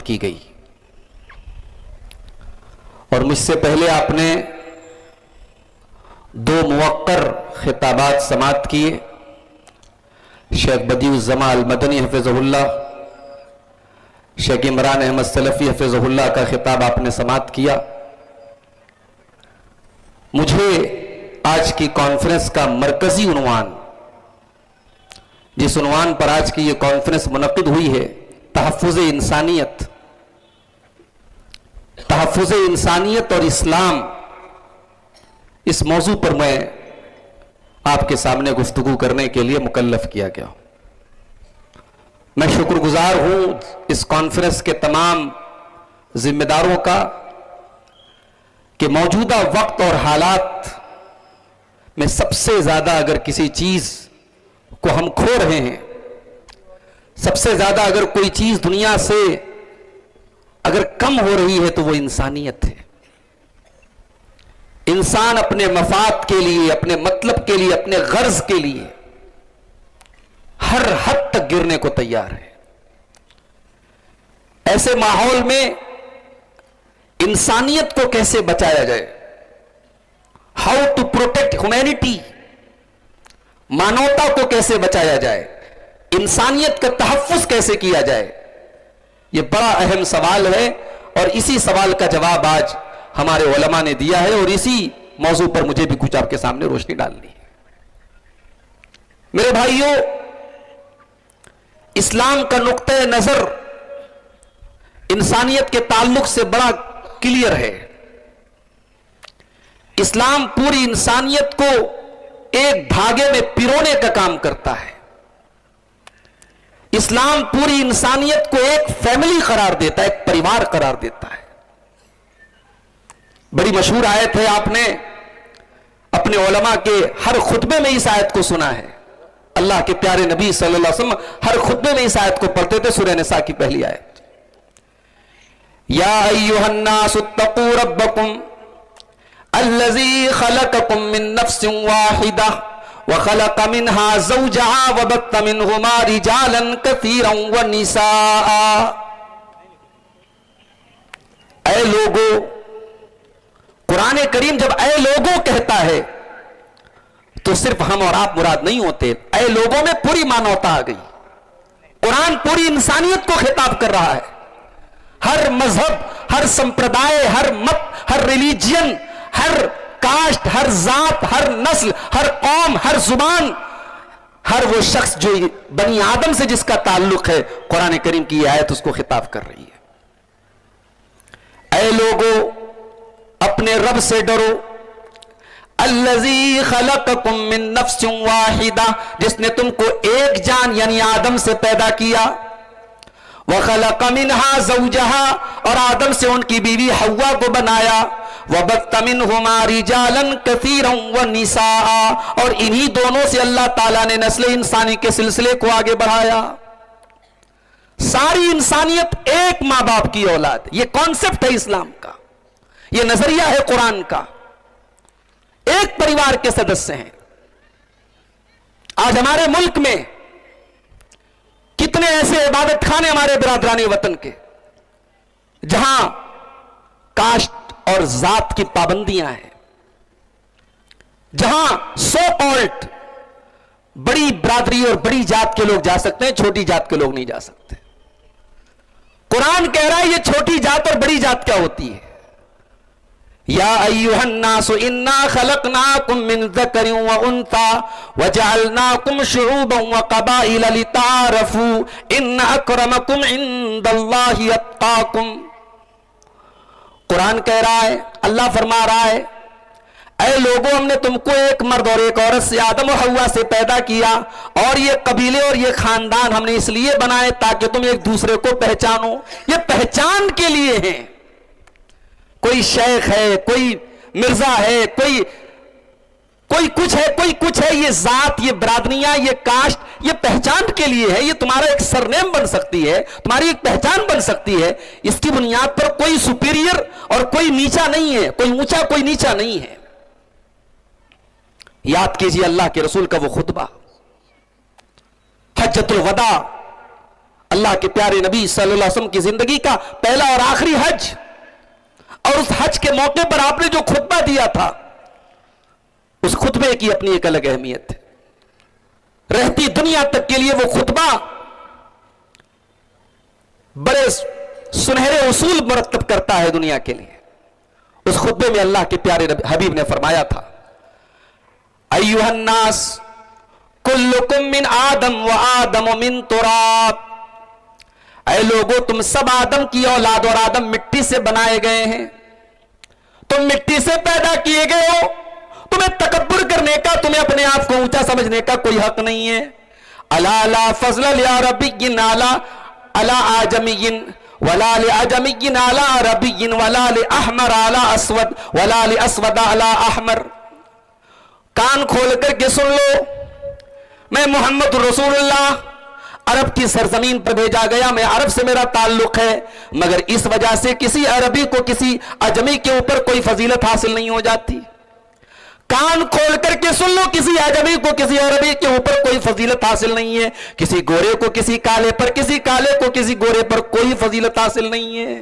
منعقد کی گئی، اور مجھ سے پہلے آپ نے 2 موقر خطابات سماعت کیے۔ شیخ بدیع الزماں المدنی حفظہ اللہ، شیخ عمران احمد سلفی حفظہ اللہ کا خطاب آپ نے سماعت کیا۔ مجھے آج کی کانفرنس کا مرکزی عنوان، جس عنوان پر آج کی یہ کانفرنس منعقد ہوئی ہے، تحفظ انسانیت، تحفظ انسانیت اور اسلام، اس موضوع پر میں آپ کے سامنے گفتگو کرنے کے لیے مکلف کیا گیا ہوں۔ میں شکر گزار ہوں اس کانفرنس کے تمام ذمہ داروں کا کہ موجودہ وقت اور حالات میں سب سے زیادہ اگر کسی چیز کو ہم کھو رہے ہیں، سب سے زیادہ اگر کوئی چیز دنیا سے اگر کم ہو رہی ہے تو وہ انسانیت ہے۔ انسان اپنے مفاد کے لیے، اپنے مطلب کے لیے، اپنے غرض کے لیے ہر حد تک گرنے کو تیار ہے۔ ایسے ماحول میں انسانیت کو کیسے بچایا جائے، ہاؤ ٹو پروٹیکٹ ہیومینٹی، مانوتا کو کیسے بچایا جائے، انسانیت کا تحفظ کیسے کیا جائے، یہ بڑا اہم سوال ہے، اور اسی سوال کا جواب آج ہمارے علماء نے دیا ہے، اور اسی موضوع پر مجھے بھی کچھ آپ کے سامنے روشنی ڈالنی ہے۔ میرے بھائیوں، اسلام کا نقطہ نظر انسانیت کے تعلق سے بڑا کلیئر ہے۔ اسلام پوری انسانیت کو ایک دھاگے میں پیرونے کا کام کرتا ہے۔ اسلام پوری انسانیت کو ایک فیملی قرار دیتا ہے، ایک پریوار قرار دیتا ہے۔ بڑی مشہور آیت ہے، آپ نے اپنے علماء کے ہر خطبے میں اس آیت کو سنا ہے۔ اللہ کے پیارے نبی صلی اللہ علیہ وسلم ہر خطبے میں اس آیت کو پڑھتے تھے، سورہ نساء کی پہلی آیت، یا ایھا الناس اتقوا ربکم الذی خلقکم من نفس واحدہ وخلق منها زوجها وبث منهما رجالا كثيرا ونساء۔ اے لوگو، قرآن کریم جب اے لوگوں کہتا ہے تو صرف ہم اور آپ مراد نہیں ہوتے، اے لوگوں میں پوری مانوتا آ گئی۔ قرآن پوری انسانیت کو خطاب کر رہا ہے، ہر مذہب، ہر سمپردائے، ہر مت، ہر ریلیجین، ہر کاسٹ، ہر ذات، ہر نسل، ہر قوم، ہر زبان، ہر وہ شخص جو بنی آدم سے جس کا تعلق ہے، قرآن کریم کی یہ آیت اس کو خطاب کر رہی ہے۔ اے لوگو، اپنے رب سے ڈرو، الذی خلقکم من نفس واحدہ، جس نے تم کو ایک جان یعنی آدم سے پیدا کیا، وخلق منها زوجها، اور آدم سے ان کی بیوی حوا کو بنایا، وبث منهما رجالا كثيرا ونساء، اور انہی دونوں سے اللہ تعالیٰ نے نسل انسانی کے سلسلے کو آگے بڑھایا۔ ساری انسانیت ایک ماں باپ کی اولاد، یہ کانسیپٹ ہے اسلام کا، یہ نظریہ ہے قرآن کا، ایک پریوار کے سدسیہ ہیں۔ آج ہمارے ملک میں کتنے ایسے عبادت خانے ہمارے برادران وطن کے جہاں کاسٹ اور ذات کی پابندیاں ہیں، جہاں سو کالڈ بڑی برادری اور بڑی جات کے لوگ جا سکتے ہیں، چھوٹی جات کے لوگ نہیں جا سکتے۔ قرآن کہہ رہا ہے یہ چھوٹی جات اور بڑی جات کیا ہوتی ہے۔ یا ایھا الناس انا خلقناکم من ذکر وانثی وجعلناکم شعوبا وقبائل لتعارفوا ان اکرمکم عند اللہ اتقاکم۔ قرآن کہہ رہا ہے، اللہ فرما رہا ہے، اے لوگوں، ہم نے تم کو ایک مرد اور ایک عورت سے، آدم و حوا سے پیدا کیا، اور یہ قبیلے اور یہ خاندان ہم نے اس لیے بنائے تاکہ تم ایک دوسرے کو پہچانو۔ یہ پہچان کے لیے ہیں۔ کوئی شیخ ہے، کوئی مرزا ہے، کوئی کچھ ہے، کوئی کچھ ہے، یہ ذات، یہ برادریاں، یہ کاسٹ، یہ پہچان کے لیے ہے۔ یہ تمہارا ایک سرنیم بن سکتی ہے، تمہاری ایک پہچان بن سکتی ہے۔ اس کی بنیاد پر کوئی سپیریئر اور کوئی نیچا نہیں ہے، کوئی اونچا کوئی نیچا نہیں ہے۔ یاد کیجئے اللہ کے رسول کا وہ خطبہ حجۃ الوداع، اللہ کے پیارے نبی صلی اللہ علیہ وسلم کی زندگی کا پہلا اور آخری حج، اور اس حج کے موقع پر آپ نے جو خطبہ دیا تھا، اس خطبے کی اپنی ایک الگ اہمیت ہے. رہتی دنیا تک کے لیے وہ خطبہ بڑے سنہرے اصول مرتب کرتا ہے دنیا کے لیے. اس خطبے میں اللہ کے پیارے حبیب نے فرمایا تھا، ایھا الناس کلکم من آدم و آدم من تراب، اے لوگو تم سب آدم کی اولاد اور آدم مٹی سے بنائے گئے ہیں، تم مٹی سے پیدا کیے گئے ہو، تمہیں تکبر کرنے کا، تمہیں اپنے آپ کو اونچا سمجھنے کا کوئی حق نہیں ہے. الا لا فضل لعربی علی اعجمی ولا لعجمی علی عربی ولا لاحمر علی اسود ولا لاسود علی احمر. کان کھول کر کے سن لو، میں محمد رسول اللہ عرب کی سرزمین پر بھیجا گیا، میں عرب سے میرا تعلق ہے، مگر اس وجہ سے کسی عربی کو کسی اجمی کے اوپر کوئی فضیلت حاصل نہیں ہو جاتی. کان کھول کر کے سن لو، کسی اجمی کو کسی عربی کے اوپر کوئی فضیلت حاصل نہیں ہے، کسی گورے کو کسی کالے پر، کسی کالے کو کسی گورے پر کوئی فضیلت حاصل نہیں ہے.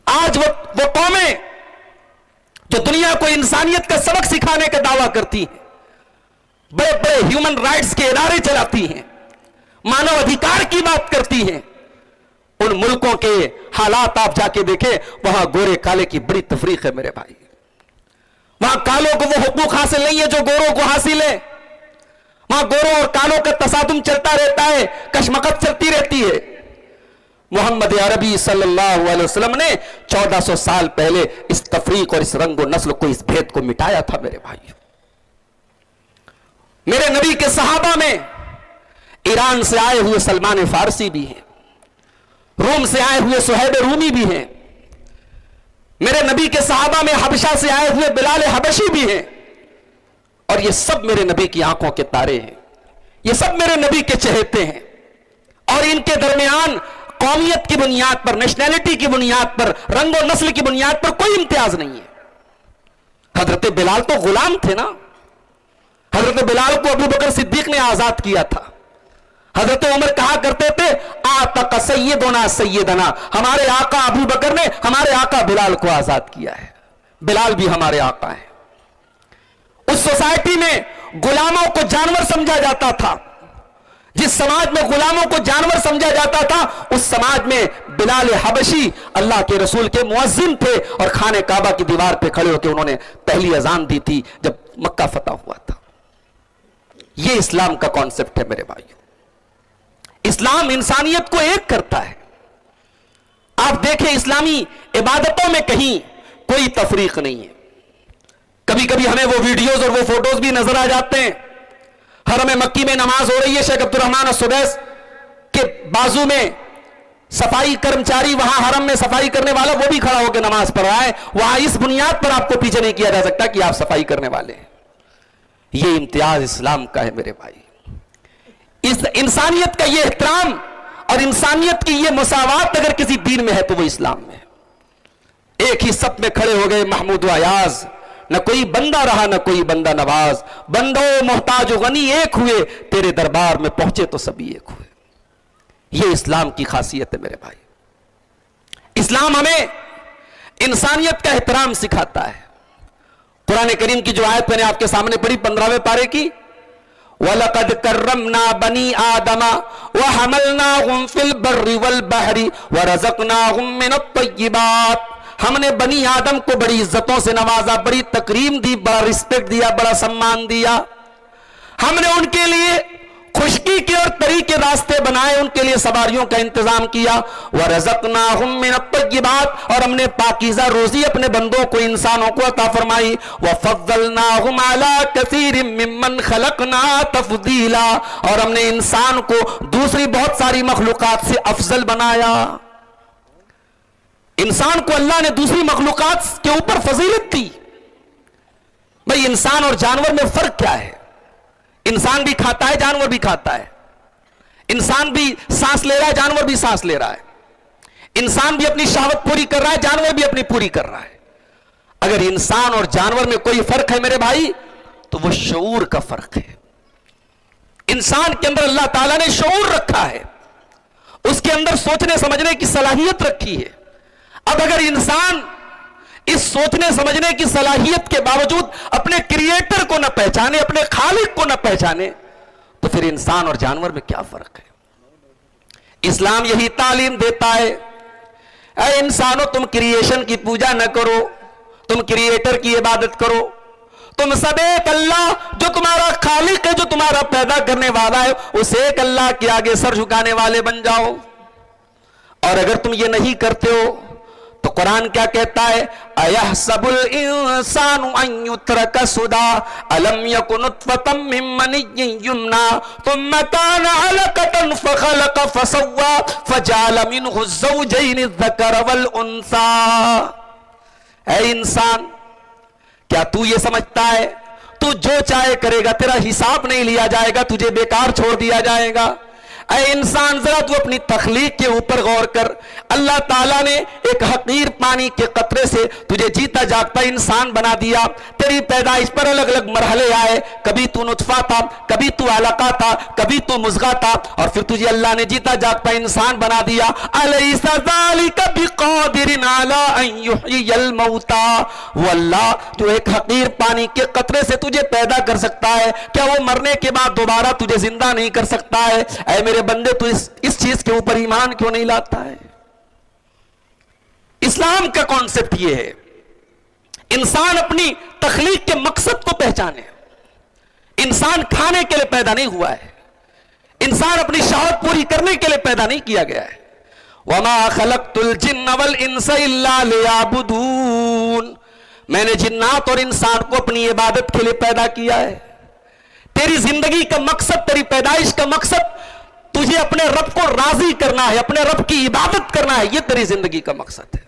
آج وہ قومیں جو دنیا کو انسانیت کا سبق سکھانے کا دعویٰ کرتی ہیں، بڑے بڑے ہیومن رائٹس کے ادارے چلاتی ہیں، مانو ادھیکار کی بات کرتی ہیں، ان ملکوں کے حالات آپ جا کے دیکھیں، وہاں گورے کالے کی بڑی تفریق ہے میرے بھائی. وہاں کالوں کو وہ حقوق حاصل نہیں ہے جو گوروں کو حاصل ہے. وہاں گوروں اور کالوں کا تصادم چلتا رہتا ہے، کشمکش چلتی رہتی ہے. محمد عربی صلی اللہ علیہ وسلم نے 1400 سال پہلے اس تفریق اور اس رنگ و نسل کو، اس بھید کو مٹایا تھا میرے بھائی. میرے نبی کے صحابہ میں ایران سے آئے ہوئے سلمان فارسی بھی ہیں، روم سے آئے ہوئے صہیب رومی بھی ہیں، میرے نبی کے صحابہ میں حبشہ سے آئے ہوئے بلال حبشی بھی ہیں، اور یہ سب میرے نبی کی آنکھوں کے تارے ہیں، یہ سب میرے نبی کے چہیتے ہیں، اور ان کے درمیان قومیت کی بنیاد پر، نیشنلٹی کی بنیاد پر، رنگ و نسل کی بنیاد پر کوئی امتیاز نہیں ہے. حضرت بلال تو غلام تھے نا، حضرت بلال کو ابو بکر صدیق نے آزاد کیا تھا. حضرت عمر کہا کرتے تھے آتق سیدنا سیدنا، ہمارے آقا ابو بکر نے ہمارے آقا بلال کو آزاد کیا ہے، بلال بھی ہمارے آقا ہیں. اس سوسائٹی میں غلاموں کو جانور سمجھا جاتا تھا، جس سماج میں غلاموں کو جانور سمجھا جاتا تھا، اس سماج میں بلال حبشی اللہ کے رسول کے مؤذن تھے، اور خانہ کعبہ کی دیوار پہ کھڑے ہو کے انہوں نے پہلی اذان دی تھی جب مکہ فتح ہوا تھا. یہ اسلام کا کانسیپٹ ہے میرے بھائیو. اسلام انسانیت کو ایک کرتا ہے. آپ دیکھیں اسلامی عبادتوں میں کہیں کوئی تفریق نہیں ہے. کبھی کبھی ہمیں وہ ویڈیوز اور وہ فوٹوز بھی نظر آ جاتے ہیں، حرم مکی میں نماز ہو رہی ہے، شیخ عبدالرحمن السدیس کے بازو میں صفائی کرمچاری، وہاں حرم میں صفائی کرنے والا وہ بھی کھڑا ہو کے نماز پڑھ رہا ہے. وہاں اس بنیاد پر آپ کو پیچھے نہیں کیا جا سکتا کہ آپ صفائی کرنے والے ہیں. یہ امتیاز اسلام کا ہے میرے بھائی. اس انسانیت کا یہ احترام اور انسانیت کی یہ مساوات اگر کسی دین میں ہے تو وہ اسلام میں ہے. ایک ہی سب میں کھڑے ہو گئے محمود و ایاز، نہ کوئی بندہ رہا نہ کوئی بندہ نواز، بندو محتاج و غنی ایک ہوئے، تیرے دربار میں پہنچے تو سبھی ایک ہوئے. یہ اسلام کی خاصیت ہے میرے بھائی. اسلام ہمیں انسانیت کا احترام سکھاتا ہے. قرآن کریم کی جو آیت میں نے آپ کے سامنے پڑھی 15ویں پارے کی، وَلَقَدْ كَرَّمْنَا بَنِي آدَمَ وَحَمَلْنَاهُمْ فِي الْبَرِّ وَالْبَحْرِ وَرَزَقْنَاهُمْ مِنَ الطَّيِّبَاتِ. ہم نے بنی آدم کو بڑی عزتوں سے نوازا، بڑی تکریم دی، بڑا رسپیکٹ دیا، بڑا سمان دیا. ہم نے ان کے لیے خشکی کے اور طری کے راستے بنائے، ان کے لیے سواریوں کا انتظام کیا. وَرَزَقْنَاهُمْ مِنَ الطَّيِّبَاتِ، اور ہم نے پاکیزہ روزی اپنے بندوں کو، انسانوں کو عطا فرمائی. وَفَضَّلْنَاهُمْ عَلَىٰ كَثِيرٍ مِّمَّنْ خَلَقْنَا تَفْضِيلًا، اور ہم نے انسان کو دوسری بہت ساری مخلوقات سے افضل بنایا. انسان کو اللہ نے دوسری مخلوقات کے اوپر فضیلت دی. بھئی انسان اور جانور میں فرق کیا ہے؟ انسان بھی کھاتا ہے، جانور بھی کھاتا ہے. انسان بھی سانس لے رہا ہے، جانور بھی سانس لے رہا ہے. انسان بھی اپنی شہوت پوری کر رہا ہے، جانور بھی اپنی پوری کر رہا ہے. اگر انسان اور جانور میں کوئی فرق ہے میرے بھائی تو وہ شعور کا فرق ہے. انسان کے اندر اللہ تعالیٰ نے شعور رکھا ہے، اس کے اندر سوچنے سمجھنے کی صلاحیت رکھی ہے۔ اب اگر انسان اس سوچنے سمجھنے کی صلاحیت کے باوجود اپنے کریٹر کو نہ پہچانے، اپنے خالق کو نہ پہچانے، تو پھر انسان اور جانور میں کیا فرق ہے؟ اسلام یہی تعلیم دیتا ہے، اے انسانوں تم کریشن کی پوجا نہ کرو، تم کریٹر کی عبادت کرو، تم سب ایک اللہ جو تمہارا خالق ہے، جو تمہارا پیدا کرنے والا ہے، اس ایک اللہ کے آگے سر جھکانے والے بن جاؤ۔ اور اگر تم یہ نہیں کرتے ہو تو قرآن کیا کہتا ہے؟ اَيَحْسَبُ الْإِنسَانُ أَن يُتْرَكَ سُدًى أَلَمْ يَكُ نُطْفَةً مِّن مَّنِيٍّ يُمْنَىٰ ثُمَّ كَانَ عَلَقَةً فَخَلَقَ فَسَوَّىٰ فَجَعَلَ مِنْهُ الزَّوْجَيْنِ الذَّكَرَ وَالْأُنثَىٰ۔ اے انسان، کیا تو یہ سمجھتا ہے تو جو چاہے کرے گا، تیرا حساب نہیں لیا جائے گا، تجھے بیکار چھوڑ دیا جائے گا؟ اے انسان ذرا تو اپنی تخلیق کے اوپر غور کر۔ اللہ تعالیٰ نے ایک حقیر پانی کے قطرے سے تجھے جیتا جاگتا انسان بنا دیا۔ تیری پیدائش پر الگ الگ مرحلے آئے، کبھی تو نطفہ تھا، کبھی تو علقہ تھا، کبھی تو مضغہ تھا، اور پھر تجھے اللہ نے جیتا جاگتا انسان بنا دیا۔ الیس ذالک بقادر علی ان یحیی الموتیٰ، وہ اللہ جو ایک حقیر پانی کے قطرے سے تجھے پیدا کر سکتا ہے، کیا وہ مرنے کے بعد دوبارہ تجھے زندہ نہیں کر سکتا ہے؟ اے میرے بندے، تو اس چیز کے اوپر ایمان کیوں نہیں لاتا ہے؟ اسلام کا کانسیپٹ یہ ہے، انسان اپنی تخلیق کے مقصد کو پہچانے۔ انسان کھانے کے لیے پیدا نہیں ہوا ہے، انسان اپنی شہوت پوری کرنے کے لیے پیدا نہیں کیا گیا ہے۔ وَمَا خَلَقْتُ الْجِنَّ وَالْإِنسَ إِلَّا لِيَعْبُدُونَ، میں نے جنات اور انسان کو اپنی عبادت کے لیے پیدا کیا ہے۔ تیری زندگی کا مقصد، تیری پیدائش کا مقصد تجھے اپنے رب کو راضی کرنا ہے، اپنے رب کی عبادت کرنا ہے، یہ تیری زندگی کا مقصد ہے۔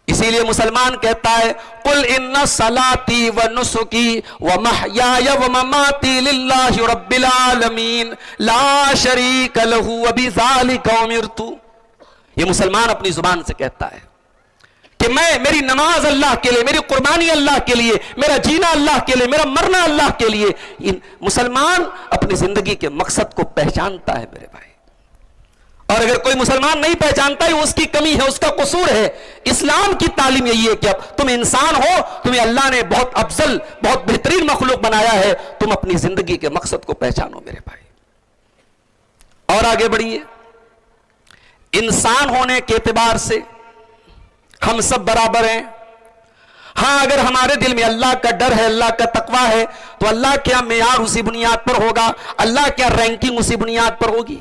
اسی لیے مسلمان کہتا ہے قُلْ إِنَّ صَلَاتِي وَنُسُكِي وَمَحْيَايَ وَمَمَاتِي لِلَّهِ رَبِّ الْعَالَمِينَ لَا شَرِيكَ لَهُ وَبِذَلِكَ أُمِرْتُ۔ یہ مسلمان اپنی زبان سے کہتا ہے کہ میری نماز اللہ کے لیے، میری قربانی اللہ کے لیے، میرا جینا اللہ کے لیے، میرا مرنا اللہ کے لیے۔ مسلمان اپنی زندگی کے مقصد کو پہچانتا ہے میرے بھائی، اور اگر کوئی مسلمان نہیں پہچانتا ہے، اس کی کمی ہے، اس کا قصور ہے۔ اسلام کی تعلیم یہی ہے کہ اب تم انسان ہو، تمہیں اللہ نے بہت افضل، بہت بہترین مخلوق بنایا ہے، تم اپنی زندگی کے مقصد کو پہچانو میرے بھائی، اور آگے بڑھیے۔ انسان ہونے کے اعتبار سے ہم سب برابر ہیں۔ ہاں، اگر ہمارے دل میں اللہ کا ڈر ہے، اللہ کا تقوی ہے، تو اللہ کیا معیار اسی بنیاد پر ہوگا، اللہ کیا رینکنگ اسی بنیاد پر ہوگی۔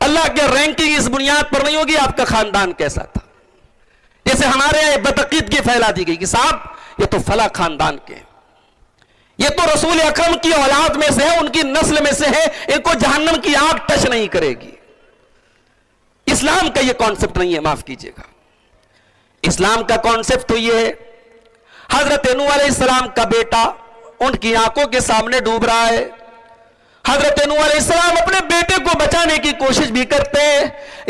اللہ کیا رینکنگ اس بنیاد پر نہیں ہوگی آپ کا خاندان کیسا تھا۔ جیسے ہمارے یہاں بدعقیدگی پھیلا دی گئی کہ صاحب یہ تو فلاں خاندان کے، یہ تو رسول اکرم کی اولاد میں سے ہے، ان کی نسل میں سے ہے، ان کو جہنم کی آگ ٹچ نہیں کرے گی۔ اسلام کا یہ کانسیپٹ نہیں ہے، معاف کیجئے گا۔ اسلام کا کانسیپٹ تو یہ ہے، حضرت نوح علیہ السلام کا بیٹا ان کی آنکھوں کے سامنے ڈوب رہا ہے، حضرت نوح علیہ السلام اپنے بیٹے کو بچانے کی کوشش بھی کرتے ہیں۔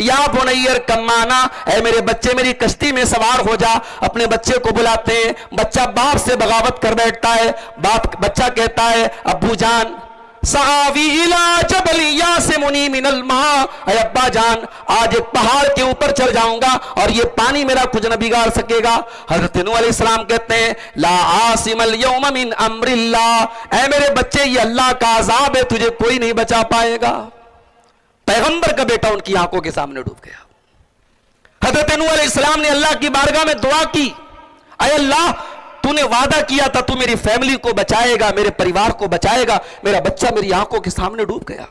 یا بنی ارکب معنا، اے میرے بچے میری کشتی میں سوار ہو جا، اپنے بچے کو بلاتے ہیں، بچہ باپ سے بغاوت کر بیٹھتا ہے، بچہ کہتا ہے ابو جان سآوی الی جبل یعصمنی من الماء، اے ابا جان آج ایک پہاڑ کے اوپر چڑھ جاؤں گا اور یہ پانی میرا کچھ نہ بگاڑ سکے گا۔ حضرت نوح علیہ السلام کہتے ہیں لا عاصم اليوم من امر اللہ، اے میرے بچے یہ اللہ کا عذاب ہے، تجھے کوئی نہیں بچا پائے گا۔ پیغمبر کا بیٹا ان کی آنکھوں کے سامنے ڈوب گیا۔ حضرت نوح علیہ السلام نے اللہ کی بارگاہ میں دعا کی، اے اللہ تو نے وعدہ کیا تھا تو میری فیملی کو بچائے گا، میرے پریوار کو بچائے گا، میرا بچہ میری آنکھوں کے سامنے ڈوب گیا۔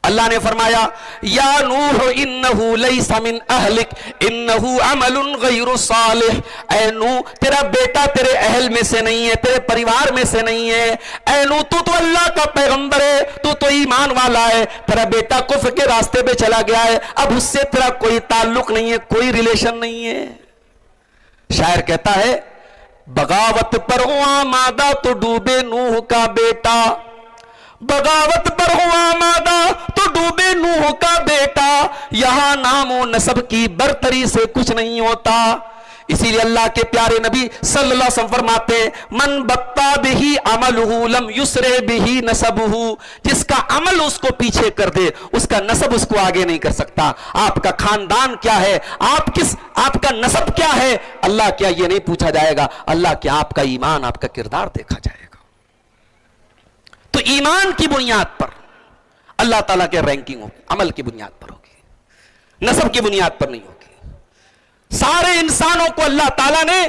اللہ نے فرمایا یا نوح انہ لیس من اہلک انہ عمل غیر صالح، اے نوح تیرا بیٹا تیرے اہل میں سے نہیں ہے، تیرے پریوار میں سے نہیں ہے، اے نوح تو اللہ کا پیغمبر ہے، تو ایمان والا ہے، تیرا بیٹا کفر کے راستے پہ چلا گیا ہے، اب اس سے تیرا کوئی تعلق نہیں ہے، کوئی ریلیشن نہیں ہے۔ شاعر کہتا ہے بغاوت پر ہوا آمادہ تو ڈوبے نوح کا بیٹا، بغاوت پر ہوا آمادہ تو ڈوبے نوح کا بیٹا، یہاں نام و نسب کی برتری سے کچھ نہیں ہوتا، اسی لیے اللہ کے پیارے نبی صلی اللہ علیہ وسلم فرماتے ہیں من بطا بہی عملہ لم یسرع بہی نسبہ، جس کا عمل اس کو پیچھے کر دے اس کا نسب اس کو آگے نہیں کر سکتا۔ آپ کا خاندان کیا ہے، آپ کا نسب کیا ہے، اللہ کیا یہ نہیں پوچھا جائے گا، اللہ کیا آپ کا ایمان، آپ کا کردار دیکھا جائے گا۔ تو ایمان کی بنیاد پر اللہ تعالیٰ کے رینکنگ ہوگی، عمل کی بنیاد پر ہوگی، نسب کی بنیاد پر نہیں ہوگی۔ سارے انسانوں کو اللہ تعالیٰ نے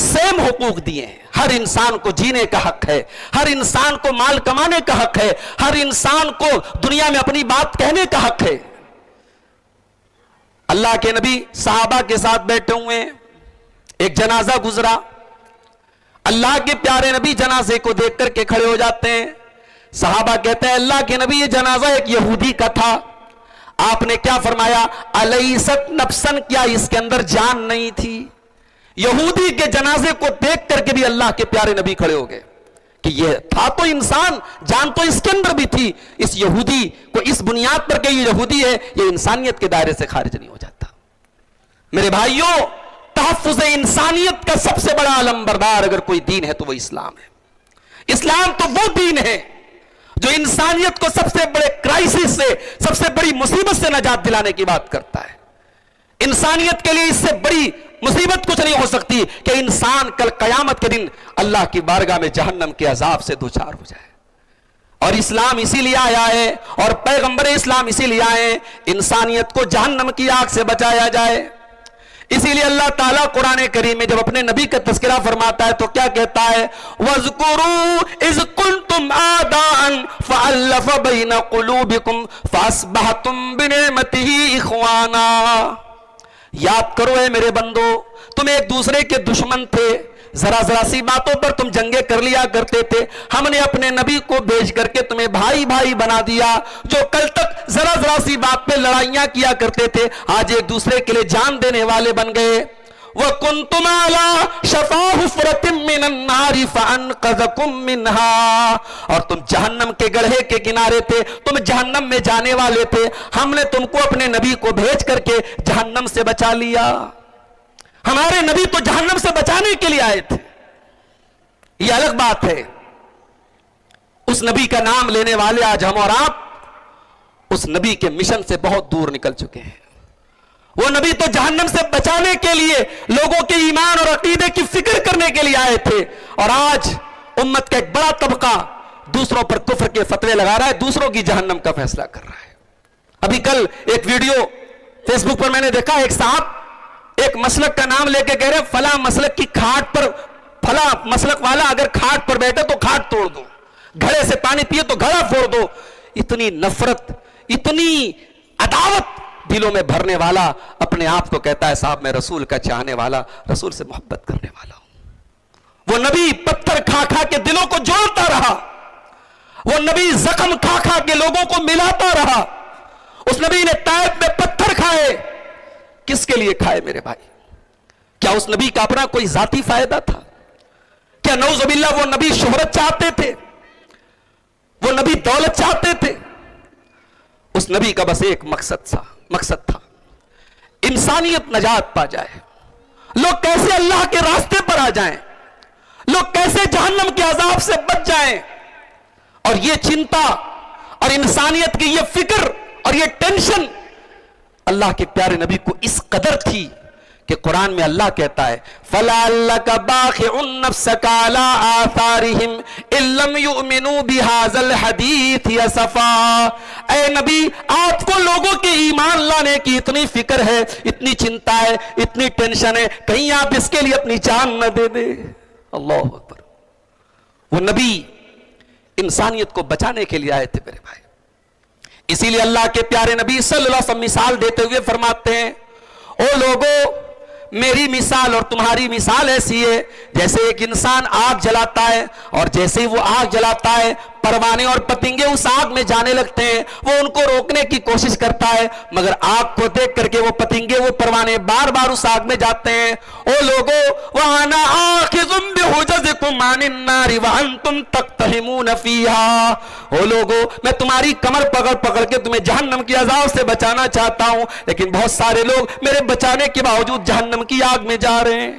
سیم حقوق دیے ہیں، ہر انسان کو جینے کا حق ہے، ہر انسان کو مال کمانے کا حق ہے، ہر انسان کو دنیا میں اپنی بات کہنے کا حق ہے۔ اللہ کے نبی صحابہ کے ساتھ بیٹھے ہوئے ہیں، ایک جنازہ گزرا، اللہ کے پیارے نبی جنازے کو دیکھ کر کے کھڑے ہو جاتے ہیں۔ صحابہ کہتے ہیں اللہ کے نبی یہ جنازہ ایک یہودی کا تھا، آپ نے کیا فرمایا، الیست نفسن، کیا اس کے اندر جان نہیں تھی؟ یہودی کے جنازے کو دیکھ کر کے بھی اللہ کے پیارے نبی کھڑے ہو گئے کہ یہ تھا تو انسان، جان تو اس کے اندر بھی تھی۔ اس یہودی کو اس بنیاد پر کہ یہ یہودی ہے، یہ انسانیت کے دائرے سے خارج نہیں ہو جاتا۔ میرے بھائیوں، تحفظ انسانیت کا سب سے بڑا علمبردار اگر کوئی دین ہے تو وہ اسلام ہے۔ اسلام تو وہ دین ہے جو انسانیت کو سب سے بڑے کرائسس سے، سب سے بڑی مصیبت سے نجات دلانے کی بات کرتا ہے۔ انسانیت کے لیے اس سے بڑی مصیبت کچھ نہیں ہو سکتی کہ انسان کل قیامت کے دن اللہ کی بارگاہ میں جہنم کے عذاب سے دوچار ہو جائے۔ اور اسلام اسی لیے آیا ہے، اور پیغمبر اسلام اسی لیے آئے ہیں، انسانیت کو جہنم کی آگ سے بچایا جائے۔ اسی لیے اللہ تعالیٰ قرآن کریم میں جب اپنے نبی کا تذکرہ فرماتا ہے تو کیا کہتا ہے، وَاذْكُرُوا اِذْ كُنْتُمْ آدَاءً فَأَلَّفَ بَيْنَ قُلُوبِكُمْ فَأَصْبَحْتُمْ بِنِعْمَتِهِ إِخْوَانًا۔ یاد کرو اے میرے بندو، تم ایک دوسرے کے دشمن تھے، ذرا سی باتوں پر تم جنگیں کر لیا کرتے تھے، ہم نے اپنے نبی کو بھیج کر کے تمہیں بھائی بھائی بنا دیا۔ جو کل تک ذرا سی بات پہ لڑائیاں کیا کرتے تھے آج ایک دوسرے کے لیے جان دینے والے بن گئے۔ وَكُنْتُمْ عَلَى شَفَا حُفْرَةٍ مِّنَ النَّارِ فَأَنْقَذَكُم مِّنْهَا، اور تم جہنم کے گڑھے کے کنارے تھے، تم جہنم میں جانے والے تھے، ہم نے تم کو اپنے نبی کو بھیج کر کے جہنم سے بچا لیا۔ ہمارے نبی تو جہنم سے بچانے کے لیے آئے تھے، یہ الگ بات ہے۔ اس نبی کا نام لینے والے آج ہم اور آپ اس نبی کے مشن سے بہت دور نکل چکے ہیں۔ وہ نبی تو جہنم سے بچانے کے لیے، لوگوں کے ایمان اور عقیدے کی فکر کرنے کے لیے آئے تھے، اور آج امت کا ایک بڑا طبقہ دوسروں پر کفر کے فتوے لگا رہا ہے، دوسروں کی جہنم کا فیصلہ کر رہا ہے۔ ابھی کل ایک ویڈیو فیس بک پر میں نے دیکھا، ایک صاحب ایک مسلک کا نام لے کے کہہ رہے فلاں مسلک کی کھاٹ پر، فلاں مسلک والا اگر کھاٹ پر بیٹھے تو کھاٹ توڑ دو، گھڑے سے پانی پیے تو گھڑا پھوڑ دو۔ اتنی نفرت، اتنی عداوت دلوں میں بھرنے والا اپنے آپ کو کہتا ہے صاحب میں رسول کا چاہنے والا، رسول سے محبت کرنے والا ہوں۔ وہ نبی پتھر کھا کھا کے دلوں کو جوڑتا رہا، وہ نبی زخم کھا کھا کے لوگوں کو ملاتا رہا۔ اس نبی نے طائف میں پتھر کھائے، کس کے لیے کھائے میرے بھائی؟ کیا اس نبی کا اپنا کوئی ذاتی فائدہ تھا؟ کیا نعوذ باللہ وہ نبی شہرت چاہتے تھے؟ وہ نبی دولت چاہتے تھے؟ اس نبی کا بس ایک مقصد تھا، انسانیت نجات پا جائے، لوگ کیسے اللہ کے راستے پر آ جائیں، لوگ کیسے جہنم کے عذاب سے بچ جائیں۔ اور یہ چنتا اور انسانیت کی یہ فکر اور یہ ٹینشن اللہ کے پیارے نبی کو اس قدر تھی کہ قرآن میں اللہ کہتا ہے فَلَعَلَّكَ بَاخِعٌ نَفْسَكَ عَلَىٰ آثَارِهِمْ إِن لَّمْ يُؤْمِنُوا بِهَٰذَا الْحَدِيثِ أَسَفًا۔ اے نبی، آپ کو لوگوں کے ایمان لانے کی اتنی فکر ہے، اتنی چنتا ہے، اتنی ٹینشن ہے، کہیں آپ اس کے لیے اپنی جان نہ دے دے۔ اللہ اکبر۔ وہ نبی انسانیت کو بچانے کے لیے آئے تھے میرے بھائی۔ اسی لیے اللہ کے پیارے نبی صلی اللہ علیہ وسلم مثال دیتے ہوئے فرماتے ہیں، او لوگو، میری مثال اور تمہاری مثال ایسی ہے جیسے ایک انسان آگ جلاتا ہے، اور جیسے ہی وہ آگ جلاتا ہے پروانے اور پتنگے اس آگ میں جانے لگتے ہیں، وہ ان کو روکنے کی کوشش کرتا ہے، مگر آگ کو دیکھ کر کے وہ پتنگے، وہ پروانے بار بار اس آگ میں جاتے ہیں۔ او لوگو، وَأَنَا آخِذٌ بِحُجَزِكُمْ عَنِ النَّارِ وَأَنْتُمْ تَقْتَحِمُونَ فِيهَا۔ او لوگو، میں تمہاری کمر پکڑ کے تمہیں جہنم کی عذاب سے بچانا چاہتا ہوں، لیکن بہت سارے لوگ میرے بچانے کے باوجود جہنم کی آگ میں جا رہے ہیں۔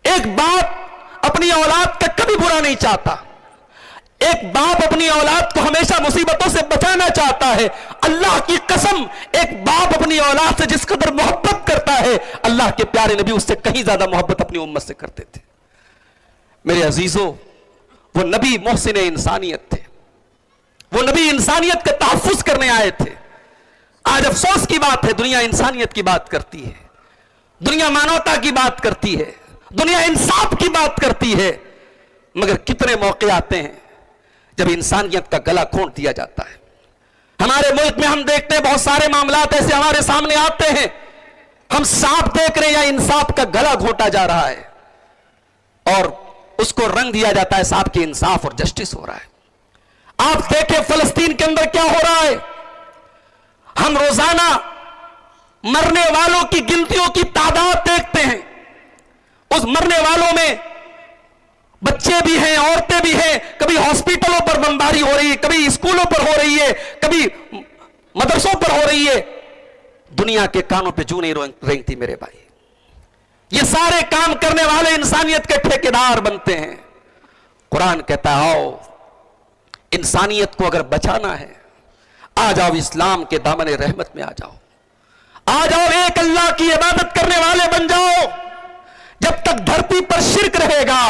ایک باپ اپنی اولاد کا کبھی برا نہیں چاہتا، ایک باپ اپنی اولاد کو ہمیشہ مصیبتوں سے بچانا چاہتا ہے۔ اللہ کی قسم، ایک باپ اپنی اولاد سے جس قدر محبت کرتا ہے، اللہ کے پیارے نبی اس سے کہیں زیادہ محبت اپنی امت سے کرتے تھے۔ میرے عزیزوں، وہ نبی محسن انسانیت تھے، وہ نبی انسانیت کا تحفظ کرنے آئے تھے۔ آج افسوس کی بات ہے، دنیا انسانیت کی بات کرتی ہے، دنیا مانوتا کی بات کرتی ہے، دنیا انصاف کی بات کرتی ہے، مگر کتنے موقع آتے ہیں جب انسانیت کا گلا گھونٹ دیا جاتا ہے۔ ہمارے ملک میں ہم دیکھتے ہیں بہت سارے معاملات ایسے ہمارے سامنے آتے ہیں، ہم صاف دیکھ رہے ہیں یا انصاف کا گلا گھونٹا جا رہا ہے اور اس کو رنگ دیا جاتا ہے صاحب کہ انصاف اور جسٹس ہو رہا ہے۔ آپ دیکھیں فلسطین کے اندر کیا ہو رہا ہے، ہم روزانہ مرنے والوں کی گنتیوں کی تعداد دیکھتے ہیں، اس مرنے والوں میں بچے بھی ہیں، عورتیں بھی ہیں، کبھی ہاسپٹلوں پر بمباری ہو رہی ہے، کبھی اسکولوں پر ہو رہی ہے، کبھی مدرسوں پر ہو رہی ہے، دنیا کے کانوں پہ جوں نہیں رینگتی میرے بھائی۔ یہ سارے کام کرنے والے انسانیت کے ٹھیکیدار بنتے ہیں۔ قرآن کہتا ہے آؤ انسانیت کو اگر بچانا ہے، آ جاؤ اسلام کے دامن رحمت میں آ جاؤ، آ جاؤ ایک اللہ کی عبادت کرنے والے بن جاؤ۔ جب تک دھرتی پر شرک رہے گا،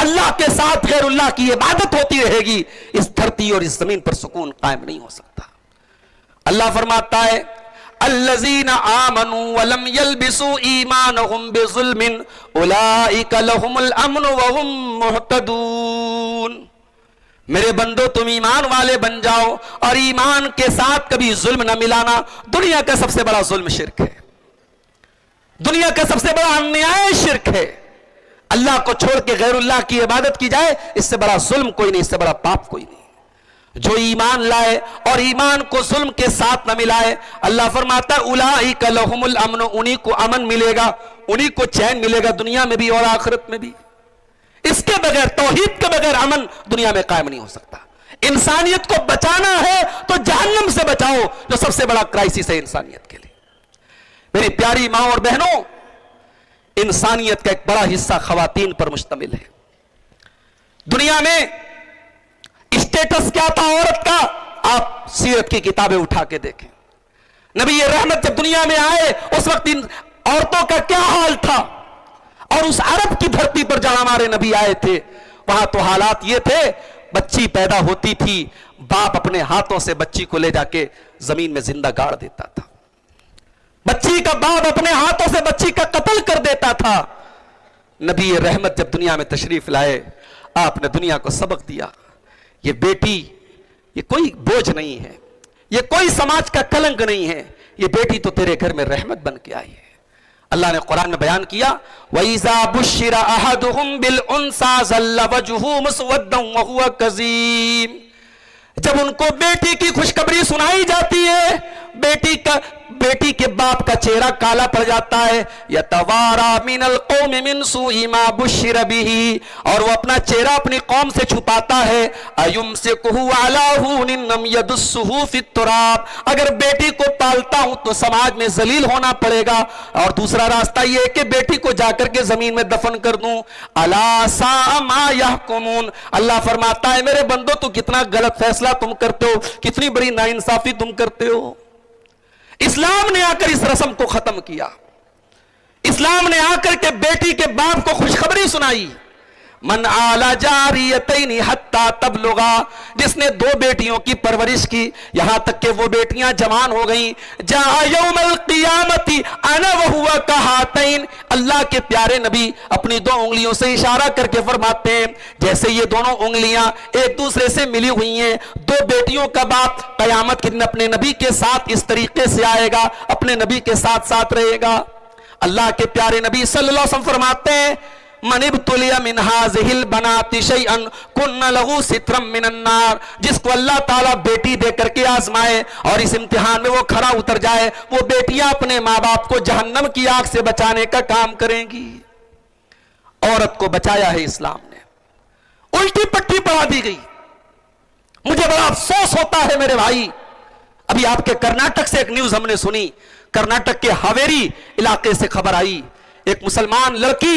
اللہ کے ساتھ غیر اللہ کی عبادت ہوتی رہے گی، اس دھرتی اور اس زمین پر سکون قائم نہیں ہو سکتا۔ اللہ فرماتا ہے الذین آمنوا ولم یلبسوا ایمانہم بظلم اولئک لہم الامن وہم مہتدون۔ میرے بندو تم ایمان والے بن جاؤ اور ایمان کے ساتھ کبھی ظلم نہ ملانا۔ دنیا کا سب سے بڑا ظلم شرک ہے، دنیا کا سب سے بڑا انیائے شرک ہے۔ اللہ کو چھوڑ کے غیر اللہ کی عبادت کی جائے، اس سے بڑا ظلم کوئی نہیں، اس سے بڑا پاپ کوئی نہیں۔ جو ایمان لائے اور ایمان کو ظلم کے ساتھ نہ ملائے، اللہ فرماتا ہے اولئک لہم الامن، انہی کو امن ملے گا، انہی کو چین ملے گا دنیا میں بھی اور آخرت میں بھی۔ اس کے بغیر، توحید کے بغیر امن دنیا میں قائم نہیں ہو سکتا۔ انسانیت کو بچانا ہے تو جہنم سے بچاؤ، جو سب سے بڑا کرائسس ہے انسانیت کے لیے۔ میری پیاری ماں اور بہنوں، انسانیت کا ایک بڑا حصہ خواتین پر مشتمل ہے۔ دنیا میں اسٹیٹس کیا تھا عورت کا؟ آپ سیرت کی کتابیں اٹھا کے دیکھیں، نبی رحمت جب دنیا میں آئے اس وقت ان عورتوں کا کیا حال تھا، اور اس عرب کی دھرتی پر جہاں ہمارے نبی آئے تھے وہاں تو حالات یہ تھے، بچی پیدا ہوتی تھی، باپ اپنے ہاتھوں سے بچی کو لے جا کے زمین میں زندہ گاڑ دیتا تھا، بچی کا باپ اپنے ہاتھوں سے بچی کا قتل کر دیتا تھا۔ نبی رحمت جب دنیا میں تشریف لائے، آپ نے دنیا کو سبق دیا، یہ بیٹی یہ کوئی بوجھ نہیں ہے، یہ کوئی سماج کا کلنک نہیں ہے، یہ بیٹی تو تیرے گھر میں رحمت بن کے آئی ہے۔ اللہ نے قرآن میں بیان کیا وَإِذَا بُشِّرَ أَحَدُهُمْ بِالْأُنْثَىٰ ظَلَّ وَجْهُهُ مُسْوَدًّا وَهُوَ كَظِيمٌ۔ جب ان کو بیٹی کی خوشخبری سنائی جاتی ہے، بیٹی کے باپ کا چہرہ کالا پڑ جاتا ہے، يَتَوَارَىٰ مِنَ الْقَوْمِ مِنْ سُوءِ مَا بُشِّرَ بِهِ، اور وہ اپنا چہرہ اپنی قوم سے چھپاتا ہے۔ أَيُمْسِكُهُ عَلَىٰ هُونٍ أَمْ يَدُسُّهُ فِي التُّرَابِ، اگر بیٹی کو پالتا ہوں تو سماج میں ذلیل ہونا پڑے گا، اور دوسرا راستہ یہ ہے کہ بیٹی کو جا کر کے زمین میں دفن کر دوں۔ أَلَا سَاءَ مَا يَحْكُمُونَ، اللہ فرماتا ہے میرے بندو تو کتنا غلط فیصلہ تم کرتے ہو، کتنی بڑی ناانصافی تم کرتے ہو۔ اسلام نے آ کر اس رسم کو ختم کیا، اسلام نے آ کر کے بیٹی کے باپ کو خوشخبری سنائی۔ من آل جاریتین حتی تبلغا، جس نے دو بیٹیوں کی پرورش کی یہاں تک کہ وہ بیٹیاں جوان ہو گئیں، جاء یوم القیامت انا وہو کہاتین، اللہ کے پیارے نبی اپنی دو انگلیوں سے اشارہ کر کے فرماتے ہیں جیسے یہ دونوں انگلیاں ایک دوسرے سے ملی ہوئی ہیں، دو بیٹیوں کا باپ قیامت کے دن اپنے نبی کے ساتھ اس طریقے سے آئے گا، اپنے نبی کے ساتھ ساتھ رہے گا۔ اللہ کے پیارے نبی صلی اللہ علیہ وسلم فرماتے ہیں من ابتلی من هذه البنات شيئا كن له سترا من النار، جس کو اللہ تعالیٰ بیٹی دے کر کے آزمائے اور اس امتحان میں وہ کھڑا اتر جائے، وہ بیٹیاں اپنے ماں باپ کو جہنم کی آگ سے بچانے کا کام کریں گی۔ عورت کو بچایا ہے اسلام نے، الٹی پٹی پڑھا دی گئی۔ مجھے بڑا افسوس ہوتا ہے میرے بھائی، ابھی آپ کے کرناٹک سے ایک نیوز ہم نے سنی، کرناٹک کے ہاویری علاقے سے خبر آئی، ایک مسلمان لڑکی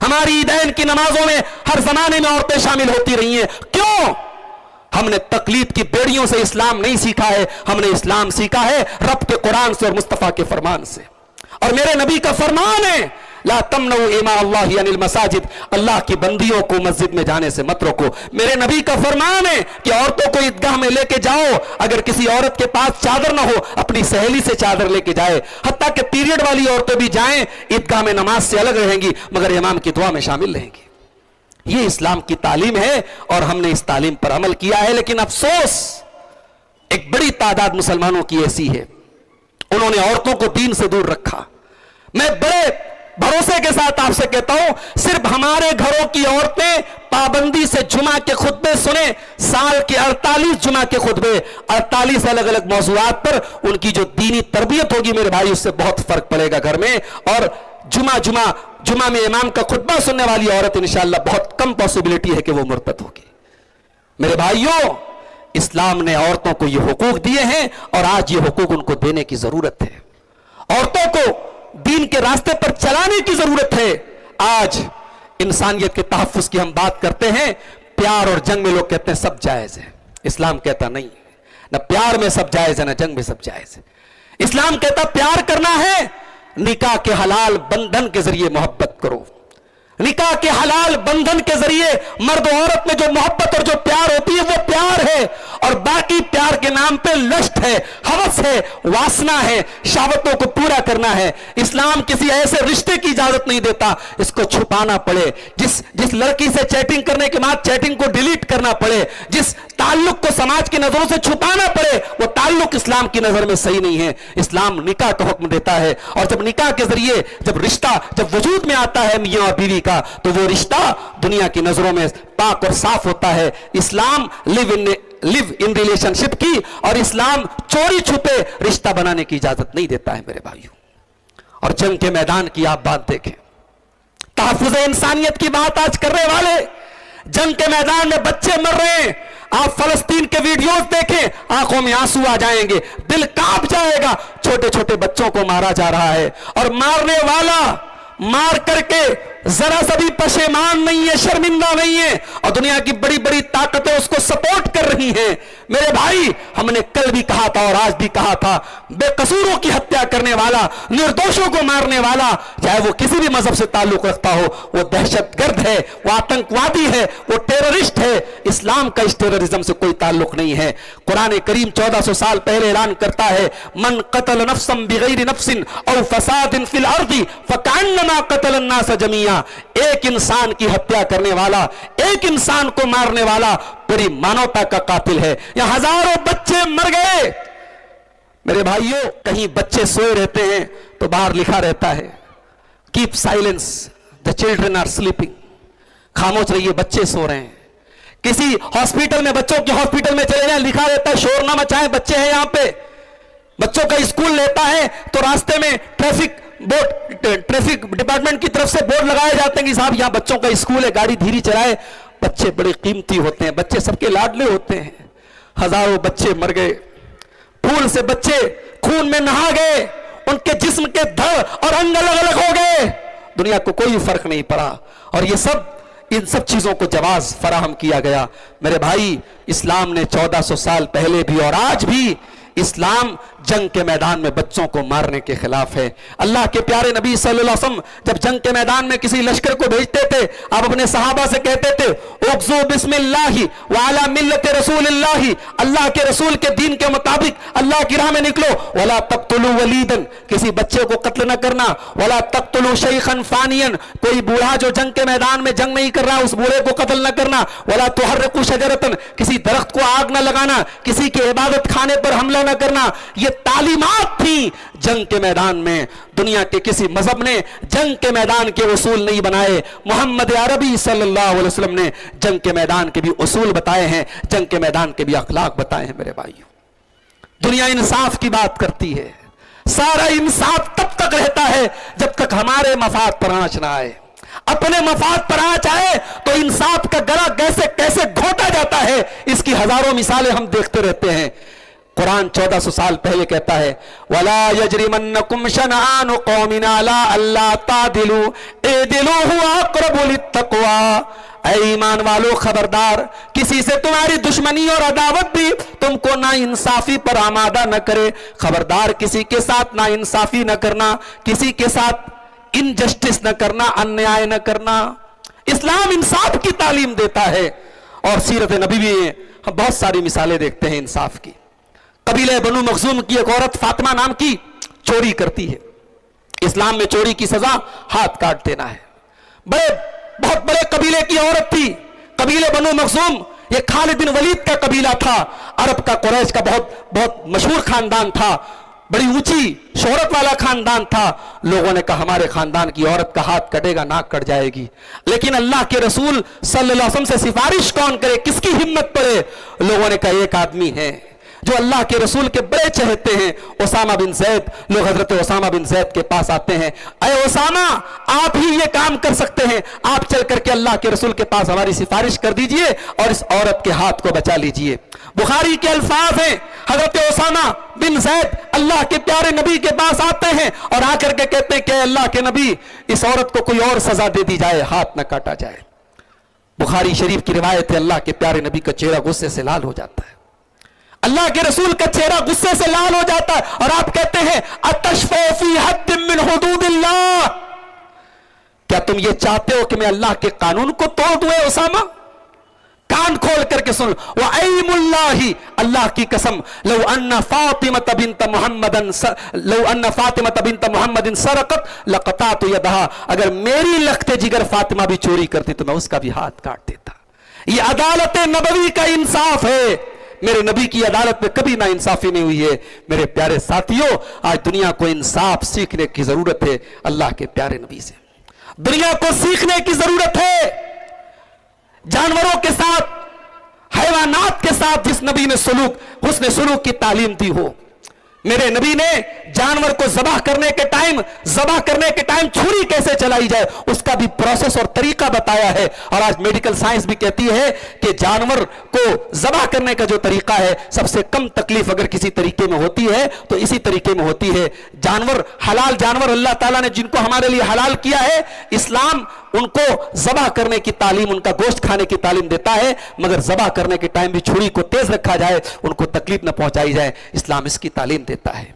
ہماری عیدین کی نمازوں میں ہر زمانے میں عورتیں شامل ہوتی رہی ہیں. کیوں؟ ہم نے تقلید کی بیڑیوں سے اسلام نہیں سیکھا ہے، ہم نے اسلام سیکھا ہے رب کے قرآن سے اور مصطفیٰ کے فرمان سے. اور میرے نبی کا فرمان ہے لا تمنعوا اماء اللہ عن المساجد، اللہ کی بندیوں کو مسجد میں جانے سے مت روکو. میرے نبی کا فرمان ہے کہ عورتوں کو عیدگاہ میں لے کے جاؤ، اگر کسی عورت کے پاس چادر نہ ہو اپنی سہیلی سے چادر لے کے جائے، حتیٰ کہ پیریڈ والی عورتیں بھی جائیں عیدگاہ میں نماز سے الگ رہیں گی مگر امام کی دعا میں شامل رہیں گی. یہ اسلام کی تعلیم ہے اور ہم نے اس تعلیم پر عمل کیا ہے. لیکن افسوس ایک بڑی تعداد مسلمانوں کی ایسی ہے، انہوں نے عورتوں کو دین سے دور رکھا. میں بڑے بھروسے کے ساتھ آپ سے کہتا ہوں صرف ہمارے گھروں کی عورتیں پابندی سے جمعہ کے خطبے سنیں، سال کے 48 جمعہ کے خطبے 48 الگ الگ موضوعات پر، ان کی جو دینی تربیت ہوگی میرے بھائی اس سے بہت فرق پڑے گا گھر میں. اور جمعہ میں امام کا خطبہ سننے والی عورت انشاءاللہ بہت کم پاسبلٹی ہے کہ وہ مرتد ہوگی. میرے بھائیوں، اسلام نے عورتوں کو یہ حقوق دیے ہیں اور آج یہ حقوق ان کو دینے کی ضرورت ہے. عورتوں کو دین کے راستے پر چلانے کی ضرورت ہے. آج انسانیت کے تحفظ کی ہم بات کرتے ہیں، پیار اور جنگ میں لوگ کہتے ہیں سب جائز ہے. اسلام کہتا نہیں، نہ پیار میں سب جائز ہے نہ جنگ میں سب جائز ہے. اسلام کہتا پیار کرنا ہے، نکاح کے حلال بندھن کے ذریعے محبت کرو. نکاح کے حلال بندھن کے ذریعے مرد و عورت میں جو محبت اور جو پیار ہوتی ہے وہ پیار ہے، اور باقی پیار کے نام پہ لشٹ ہے، ہوس ہے، واسنا ہے، شہوتوں کو پورا کرنا ہے. اسلام کسی ایسے رشتے کی اجازت نہیں دیتا اس کو چھپانا پڑے، جس لڑکی سے چیٹنگ کرنے کے بعد چیٹنگ کو ڈیلیٹ کرنا پڑے، جس تعلق کو سماج کی نظروں سے چھپانا پڑے، وہ تعلق اسلام کی نظر میں صحیح نہیں ہے. اسلام نکاح کا حکم دیتا ہے، اور جب نکاح کے ذریعے جب رشتہ جب وجود میں آتا ہے میاں اور بیوی کا، تو وہ رشتہ دنیا کی نظروں میں پاک اور صاف ہوتا ہے. اسلام لیو ان ریلیشن شپ کی اور اسلام چوری چھپے رشتہ بنانے کی اجازت نہیں دیتا ہے میرے بھائیوں. اور جنگ کے میدان کی آپ بات دیکھیں، تحفظ انسانیت کی بات آج کرنے والے، جنگ کے میدان میں بچے مر رہے ہیں. آپ فلسطین کے ویڈیوز دیکھیں، آنکھوں میں آنسو آ جائیں گے، دل کانپ جائے گا. چھوٹے چھوٹے بچوں کو مارا جا رہا ہے، اور مارنے والا مار کر کے ذرا سا بھی پشیمان نہیں ہے، شرمندہ نہیں ہے، اور دنیا کی بڑی بڑی طاقتیں اس کو سپورٹ کر رہی ہیں. میرے بھائی، ہم نے کل بھی کہا تھا اور آج بھی کہا تھا، بے قصوروں کی ہتیا کرنے والا، نردوشوں کو مارنے والا، چاہے وہ کسی بھی مذہب سے تعلق رکھتا ہو، وہ دہشت گرد ہے، وہ آتنکوادی ہے، وہ ٹیررسٹ ہے. اسلام کا اس ٹیررزم سے کوئی تعلق نہیں ہے. قرآن کریم 1400 سال پہلے اعلان کرتا ہے، من قتل نفسا بغیر نفس او فساد فی الارض فکأنما قتل الناس جميعا. ایک انسان کی ہتیا کرنے والا، ایک انسان کو مارنے والا پوری مانوتا کا قاتل ہے. یہاں ہزاروں بچے مر گئے. میرے بھائیوں، کہیں بچے سوئے رہتے ہیں تو باہر لکھا رہتا ہے keep silence the children are sleeping. خاموش رہیے، بچے سو رہے ہیں. کسی ہاسپٹل میں، بچوں کے ہاسپٹل میں چلے جائیں، لکھا رہتا ہے شور نہ مچائیں، بچے ہیں یہاں پہ. بچوں کا اسکول لیتا ہے تو راستے میں ٹریفک ڈپارٹمنٹ کی طرف سے بورڈ لگائے جاتے ہیں کہ صاحب یہاں بچوں کا اسکول ہے، گاڑی دھیری چلائے. بچے بڑے قیمتی ہوتے ہیں، بچے سب کے لاڈلے ہوتے ہیں. ہزاروں بچے مر گئے، پھول سے بچے خون میں نہا گئے، ان کے جسم کے دھڑ اور انگ الگ الگ ہو گئے. دنیا کو کوئی فرق نہیں پڑا، اور یہ سب ان سب چیزوں کو جواز فراہم کیا گیا. میرے بھائی، اسلام نے 1400 سال پہلے بھی اور آج بھی اسلام جنگ کے میدان میں بچوں کو مارنے کے خلاف ہے. اللہ کے پیارے نبی صلی اللہ علیہ وسلم جب جنگ کے میدان میں کسی لشکر کو بھیجتے تھے، آپ اپنے صحابہ سے کہتے تھے اغزو بسم اللہ وعلی ملت رسول اللہ، اللہ کے رسول کے دین کے مطابق اللہ کی راہ میں نکلو. ولا تقتلوا ولیدا، کسی بچے کو قتل نہ کرنا. ولا تقتلوا شیخا فانیا، کوئی بوڑھا جو جنگ کے میدان میں جنگ نہیں کر رہا اس بوڑھے کو قتل نہ کرنا. ولا تحرقوا شجرۃ، کسی درخت کو آگ نہ لگانا، کسی کے عبادت خانے پر حملہ نہ کرنا. یہ تعلیمات تھی جنگ کے میدان میں. دنیا کے کسی مذہب نے جنگ کے میدان کے اصول نہیں بنائے. محمد عربی صلی اللہ علیہ وسلم نے جنگ کے میدان کے بھی اصول بتائے ہیں، جنگ کے میدان کے بھی اخلاق بتائے ہیں. میرے بھائیوں، دنیا انصاف کی بات کرتی ہے. سارا انصاف تب تک رہتا ہے جب تک ہمارے مفاد پر آنچ نہ آئے. اپنے مفاد پر آنچ آئے تو انصاف کا گلا کیسے کیسے گھونٹا جاتا ہے، اس کی ہزاروں مثالیں ہم دیکھتے رہتے ہیں. قرآن 1400 سال پہلے کہتا ہے وَلَا يَجْرِمَنَّكُمْ شَنَآنُ قَوْمٍ عَلَىٰ أَلَّا تَعْدِلُوا اعْدِلُوا هُوَ أَقْرَبُ لِلتَّقْوَىٰ۔ اے ایمان والو خبردار، کسی سے تمہاری دشمنی اور عداوت بھی تم کو نا انصافی پر آمادہ نہ کرے۔ خبردار کسی کے ساتھ نا انصافی نہ کرنا، کسی کے ساتھ انجسٹس نہ کرنا، انیائے نہ کرنا۔ اسلام انصاف کی تعلیم دیتا ہے، اور سیرت نبی میں ہم بہت ساری مثالیں دیکھتے ہیں انصاف کی۔ قبیلہ بنو مخزوم کی ایک عورت فاطمہ نام کی چوری کرتی ہے۔ اسلام میں چوری کی سزا ہاتھ کاٹ دینا ہے۔ بہت بڑے قبیلے کی عورت تھی، قبیلہ بنو مخزوم، یہ خالد بن ولید کا قبیلہ تھا، عرب کا، قریش کا بہت مشہور خاندان تھا، بڑی اونچی شہرت والا خاندان تھا۔ لوگوں نے کہا ہمارے خاندان کی عورت کا ہاتھ کٹے گا، ناک کٹ جائے گی، لیکن اللہ کے رسول صلی اللہ علیہ وسلم سے سفارش کون کرے، کس کی ہمت پڑے؟ لوگوں نے کہا ایک آدمی ہے جو اللہ کے رسول کے بڑے چہتے ہیں، اسامہ بن زید۔ لوگ حضرت اسامہ بن زید کے پاس آتے ہیں، اے اسامہ آپ ہی یہ کام کر سکتے ہیں، آپ چل کر کے اللہ کے رسول کے پاس ہماری سفارش کر دیجئے اور اس عورت کے ہاتھ کو بچا لیجئے۔ بخاری کے الفاظ ہیں، حضرت اسامہ بن زید اللہ کے پیارے نبی کے پاس آتے ہیں اور آ کر کے کہتے ہیں کہ اے اللہ کے نبی، اس عورت کو کوئی اور سزا دے دی جائے، ہاتھ نہ کاٹا جائے۔ بخاری شریف کی روایت ہے، اللہ کے پیارے نبی کا چہرہ غصے سے لال ہو جاتا ہے، اللہ کے رسول کا چہرہ غصے سے لال ہو جاتا ہے، اور آپ کہتے ہیں اتشفع فی حد من حدود اللہ، کیا تم یہ چاہتے ہو کہ میں اللہ کے قانون کو توڑ دوں؟ اسامہ کان کھول کر کے سن، وَأَيْمُ اللَّهِ، اللہ کی قسم، لو ان فاطمہ بنت محمد سرقت لقطعت يدها، اگر میری لخت جگر فاطمہ بھی چوری کرتی تو میں اس کا بھی ہاتھ کاٹ دیتا۔ یہ عدالت نبوی کا انصاف ہے، میرے نبی کی عدالت میں کبھی نا انصافی نہیں ہوئی ہے۔ میرے پیارے ساتھیوں، آج دنیا کو انصاف سیکھنے کی ضرورت ہے، اللہ کے پیارے نبی سے دنیا کو سیکھنے کی ضرورت ہے۔ جانوروں کے ساتھ، حیوانات کے ساتھ جس نبی نے حسن سلوک کی تعلیم دی ہو، میرے نبی نے جانور کو ذبح کرنے کے ٹائم چھری کیسے چلائی جائے اس کا بھی پروسیس اور طریقہ بتایا ہے۔ اور آج میڈیکل سائنس بھی کہتی ہے کہ جانور کو ذبح کرنے کا جو طریقہ ہے، سب سے کم تکلیف اگر کسی طریقے میں ہوتی ہے تو اسی طریقے میں ہوتی ہے۔ جانور، حلال جانور اللہ تعالیٰ نے جن کو ہمارے لیے حلال کیا ہے، اسلام ان کو ذبح کرنے کی تعلیم، ان کا گوشت کھانے کی تعلیم دیتا ہے، مگر ذبح کرنے کے ٹائم بھی چھری کو تیز رکھا جائے، ان کو تکلیف نہ پہنچائی جائے، اسلام اس کی تعلیم دیتا ہے۔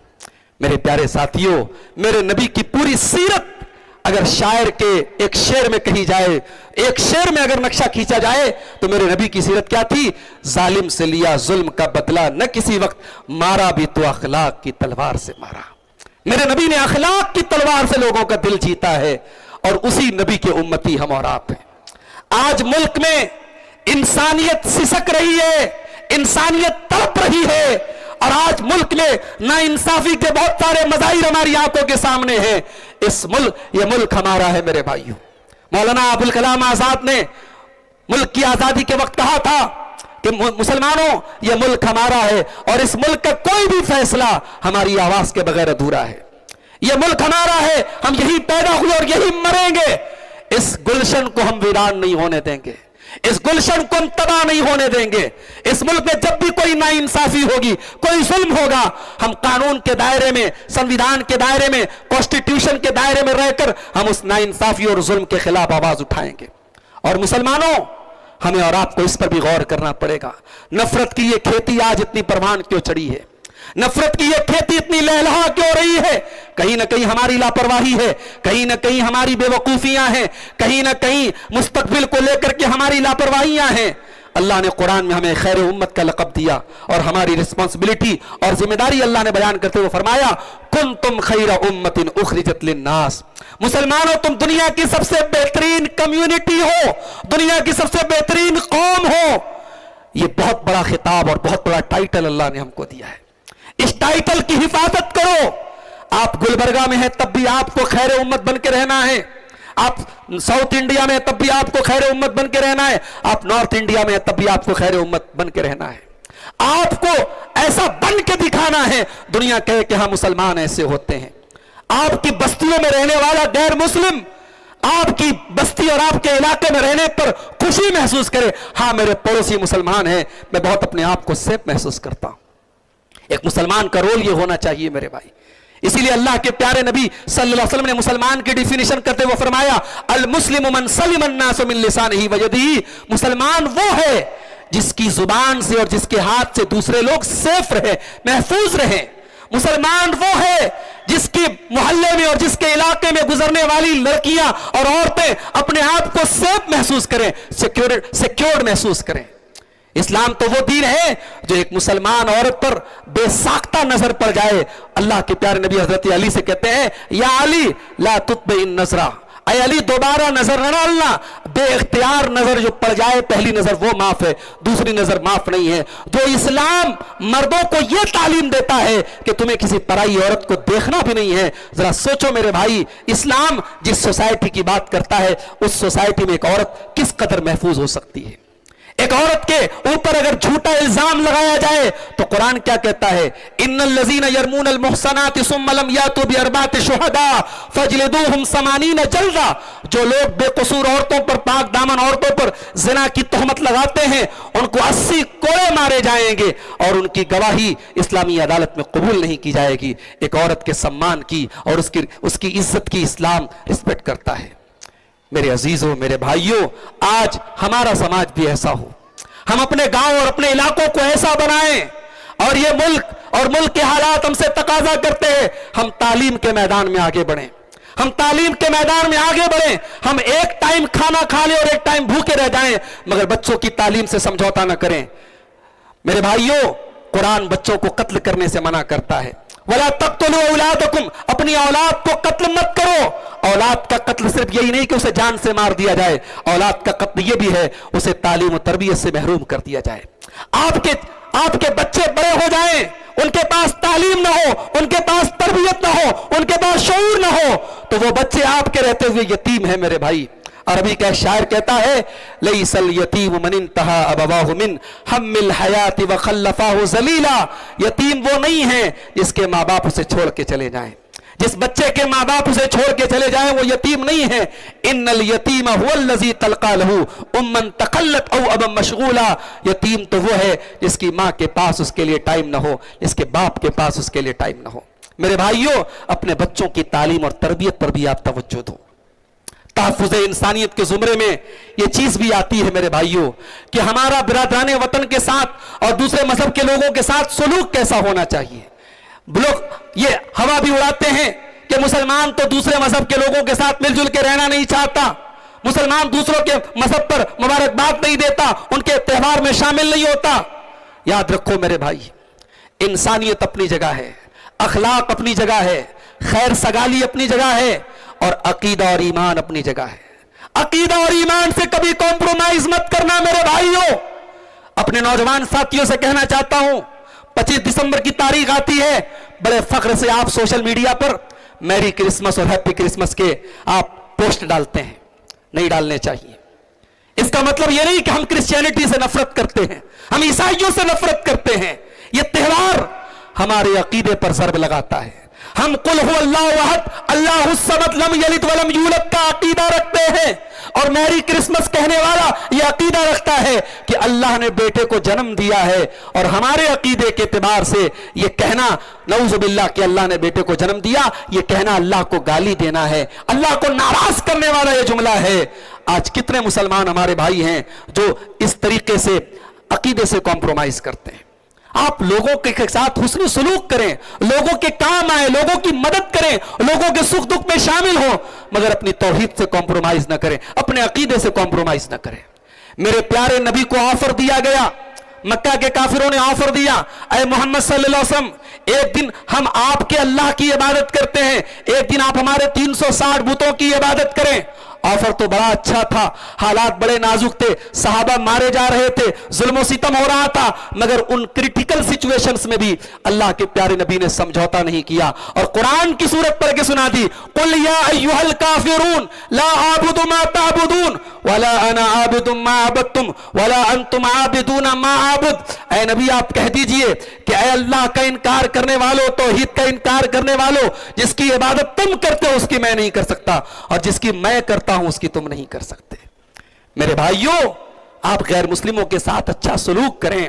میرے پیارے ساتھیوں، میرے نبی کی پوری سیرت اگر شاعر کے ایک شعر میں کہی جائے، ایک شعر میں اگر نقشہ کھینچا جائے تو میرے نبی کی سیرت کیا تھی؟ ظالم سے لیا ظلم کا بدلہ نہ کسی وقت، مارا بھی تو اخلاق کی تلوار سے مارا۔ میرے نبی نے اخلاق کی تلوار سے لوگوں کا دل جیتا ہے، اور اسی نبی کے امتی ہم اور آپ ہیں۔ آج ملک میں انسانیت سسک رہی ہے، انسانیت تڑپ رہی ہے، اور آج ملک میں ناانصافی کے بہت سارے مظاہر ہماری آنکھوں کے سامنے ہیں۔ یہ ملک ہمارا ہے میرے بھائیوں۔ مولانا ابوالکلام آزاد نے ملک کی آزادی کے وقت کہا تھا کہ مسلمانوں یہ ملک ہمارا ہے، اور اس ملک کا کوئی بھی فیصلہ ہماری آواز کے بغیر ادھورا ہے۔ یہ ملک ہمارا ہے، ہم یہی پیدا ہوئے اور یہی مریں گے۔ اس گلشن کو ہم ویران نہیں ہونے دیں گے، اس گلشن کو ہم تباہ نہیں ہونے دیں گے۔ اس ملک میں جب بھی کوئی ناانصافی ہوگی، کوئی ظلم ہوگا، ہم قانون کے دائرے میں، سنویدھان کے دائرے میں، کانسٹیٹیوشن کے دائرے میں رہ کر ہم اس ناانصافی اور ظلم کے خلاف آواز اٹھائیں گے۔ اور مسلمانوں، ہمیں اور آپ کو اس پر بھی غور کرنا پڑے گا۔ نفرت کی یہ کھیتی آج اتنی پروان کیوں چڑھی ہے؟ نفرت کی یہ کھیتی اتنی لہلہا کیوں رہی ہے؟ کہیں نہ کہیں ہماری لاپرواہی ہے، کہیں نہ کہیں ہماری بے وقوفیاں ہیں، کہیں نہ کہیں مستقبل کو لے کر کے ہماری لاپرواہیاں ہیں۔ اللہ نے قرآن میں ہمیں خیر امت کا لقب دیا، اور ہماری رسپانسبلٹی اور ذمہ داری اللہ نے بیان کرتے ہوئے فرمایا کنتم خیر امت اخرجت للناس، مسلمانوں تم دنیا کی سب سے بہترین کمیونٹی ہو، دنیا کی سب سے بہترین قوم ہو۔ یہ بہت بڑا خطاب اور بہت بڑا ٹائٹل اللہ نے ہم کو دیا ہے۔ اس ٹائٹل کی حفاظت کرو۔ آپ گلبرگہ میں ہیں تب بھی آپ کو خیر امت بن کے رہنا ہے، آپ ساؤتھ انڈیا میں تب بھی آپ کو خیر امت بن کے رہنا ہے، آپ نارتھ انڈیا میں تب بھی آپ کو خیر امت بن کے رہنا ہے۔ آپ کو ایسا بن کے دکھانا ہے، دنیا کہے کہ ہاں مسلمان ایسے ہوتے ہیں۔ آپ کی بستیوں میں رہنے والا غیر مسلم آپ کی بستی اور آپ کے علاقے میں رہنے پر خوشی محسوس کرے، ہاں میرے پڑوسی مسلمان ہیں، میں بہت اپنے آپ کو سیف محسوس کرتا ہوں۔ ایک مسلمان کا رول یہ ہونا چاہیے میرے بھائی. اسی لیے اللہ کے پیارے نبی صلی اللہ علیہ وسلم نے مسلمان کی ڈیفینیشن کرتے ہوئے فرمایا المسلم من سلم الناس من لسانہ ویدہ. مسلمان وہ ہے جس کی زبان سے اور جس کے ہاتھ سے دوسرے لوگ سیف رہے, محفوظ رہیں. مسلمان وہ ہے جس کے محلے میں اور جس کے علاقے میں گزرنے والی لڑکیاں اور عورتیں اپنے آپ کو سیف محسوس کریں, سیکیورڈ محسوس کریں. اسلام تو وہ دین ہے جو ایک مسلمان عورت پر بے ساختہ نظر پڑ جائے. اللہ کے پیارے نبی حضرت علی سے کہتے ہیں یا علی لا تطبئن نظرہ, اے علی دوبارہ نظر نہ ڈالنا. بے اختیار نظر جو پڑ جائے پہلی نظر وہ معاف ہے, دوسری نظر معاف نہیں ہے. جو اسلام مردوں کو یہ تعلیم دیتا ہے کہ تمہیں کسی پرائی عورت کو دیکھنا بھی نہیں ہے, ذرا سوچو میرے بھائی اسلام جس سوسائٹی کی بات کرتا ہے اس سوسائٹی میں ایک عورت کس قدر محفوظ ہو سکتی ہے. ایک عورت کے اوپر اگر جھوٹا الزام لگایا جائے تو قرآن کیا کہتا ہے ان الذین یرمون المحصنات ثم لم یاتوا باربعۃ شہداء فاجلدوہم 80 جلدہ. جو لوگ بے قصور عورتوں پر, پاک دامن عورتوں پر زنا کی تہمت لگاتے ہیں ان کو 80 کوڑے مارے جائیں گے اور ان کی گواہی اسلامی عدالت میں قبول نہیں کی جائے گی. ایک عورت کے سمان کی اور اس کی عزت کی اسلام رسپیکٹ کرتا ہے. میرے عزیزوں, میرے بھائیوں, آج ہمارا سماج بھی ایسا ہو, ہم اپنے گاؤں اور اپنے علاقوں کو ایسا بنائیں, اور یہ ملک اور ملک کے حالات ہم سے تقاضا کرتے ہیں ہم تعلیم کے میدان میں آگے بڑھیں, ہم تعلیم کے میدان میں آگے بڑھیں. ہم ایک ٹائم کھانا کھا لیں اور ایک ٹائم بھوکے رہ جائیں مگر بچوں کی تعلیم سے سمجھوتا نہ کریں. میرے بھائیوں, قرآن بچوں کو قتل کرنے سے منع کرتا ہے. وَلَا تَقْتُلُوا أَوْلَادَكُمْ, اپنی اولاد کو قتل مت کرو. اولاد کا قتل صرف یہی نہیں کہ اسے جان سے مار دیا جائے, اولاد کا قتل یہ بھی ہے اسے تعلیم و تربیت سے محروم کر دیا جائے. آپ کے بچے بڑے ہو جائیں, ان کے پاس تعلیم نہ ہو, ان کے پاس تربیت نہ ہو, ان کے پاس شعور نہ ہو تو وہ بچے آپ کے رہتے ہوئے یتیم ہیں میرے بھائی. عربی کا شاعر کہتا ہے لیس الیتیم من انتہا ابواہ من ہم الحیات وخلفاہ ذلیلا. یتیم وہ نہیں ہے جس کے ماں باپ اسے چھوڑ کے چلے جائیں, جس بچے کے ماں باپ اسے چھوڑ کے چلے جائیں وہ یتیم نہیں ہے. ان الیتیم هو الذی تلقى له امن تقلت او ابا مشغولا. یتیم تو وہ ہے جس کی ماں کے پاس اس کے لیے ٹائم نہ ہو, جس کے باپ کے پاس اس کے لیے ٹائم نہ ہو. میرے بھائیوں, اپنے بچوں کی تعلیم اور تربیت پر بھی آپ توجہ دو. تحفظ انسانیت کے زمرے میں یہ چیز بھی آتی ہے میرے بھائیوں کہ ہمارا برادران وطن کے ساتھ اور دوسرے مذہب کے لوگوں کے ساتھ سلوک کیسا ہونا چاہیے. لوگ یہ ہوا بھی اڑاتے ہیں کہ مسلمان تو دوسرے مذہب کے لوگوں کے ساتھ مل جل کے رہنا نہیں چاہتا, مسلمان دوسروں کے مذہب پر مبارکباد نہیں دیتا, ان کے تہوار میں شامل نہیں ہوتا. یاد رکھو میرے بھائی, انسانیت اپنی جگہ ہے, اخلاق اپنی جگہ ہے, خیر سگالی اپنی جگہ ہے, اور عقیدہ اور ایمان اپنی جگہ ہے. عقیدہ اور ایمان سے کبھی کمپرومائز مت کرنا میرے بھائیوں. اپنے نوجوان ساتھیوں سے کہنا چاہتا ہوں 25 دسمبر کی تاریخ آتی ہے, بڑے فخر سے آپ سوشل میڈیا پر میری کرسمس اور ہیپی کرسمس کے آپ پوسٹ ڈالتے ہیں. نہیں ڈالنے چاہیے. اس کا مطلب یہ نہیں کہ ہم کرسچینٹی سے نفرت کرتے ہیں, ہم عیسائیوں سے نفرت کرتے ہیں. یہ تہوار ہمارے عقیدے پر ضرب لگاتا ہے. ہم قل هو اللہ احد اللہ الصمد لم یلد ولم یولد کا عقیدہ رکھتے ہیں, اور میری کرسمس کہنے والا یہ عقیدہ رکھتا ہے کہ اللہ نے بیٹے کو جنم دیا ہے. اور ہمارے عقیدے کے اعتبار سے یہ کہنا نعوذ باللہ کہ اللہ نے بیٹے کو جنم دیا, یہ کہنا اللہ کو گالی دینا ہے, اللہ کو ناراض کرنے والا یہ جملہ ہے. آج کتنے مسلمان ہمارے بھائی ہیں جو اس طریقے سے عقیدے سے کمپرومائز کرتے ہیں. آپ لوگوں کے ساتھ حسن سلوک کریں, لوگوں کے کام آئیں, لوگوں کی مدد کریں, لوگوں کے سکھ دکھ میں شامل ہوں, مگر اپنی توحید سے کمپرومائز نہ کریں, اپنے عقیدے سے کمپرومائز نہ کریں. میرے پیارے نبی کو آفر دیا گیا, مکہ کے کافروں نے آفر دیا, اے محمد صلی اللہ علیہ وسلم ایک دن ہم آپ کے اللہ کی عبادت کرتے ہیں, ایک دن آپ ہمارے 360 بتوں کی عبادت کریں. آفر تو بڑا اچھا تھا, حالات بڑے نازک تھے, صحابہ مارے جا رہے تھے, ظلم و ستم ہو رہا تھا, مگر ان کریٹیکل سچویشنز میں بھی اللہ کے پیارے نبی نے سمجھوتا نہیں کیا اور قرآن کی صورت پڑھ کے سنا دی, قل یا ایھا الکافرون لا اعبد ما تعبدون ولا انا عابد ما عبدتم ولا انتم عابدون ما اعبد. اے نبی آپ کہہ دیجئے کہ اے اللہ کا انکار کرنے والوں, توحید کا انکار کرنے والوں, جس کی عبادت تم کرتے ہو اس کی میں نہیں کر سکتا, اور جس کی میں کرتا ہوں اس کی تم نہیں کر سکتے. میرے بھائیوں, آپ غیر مسلموں کے ساتھ اچھا سلوک کریں,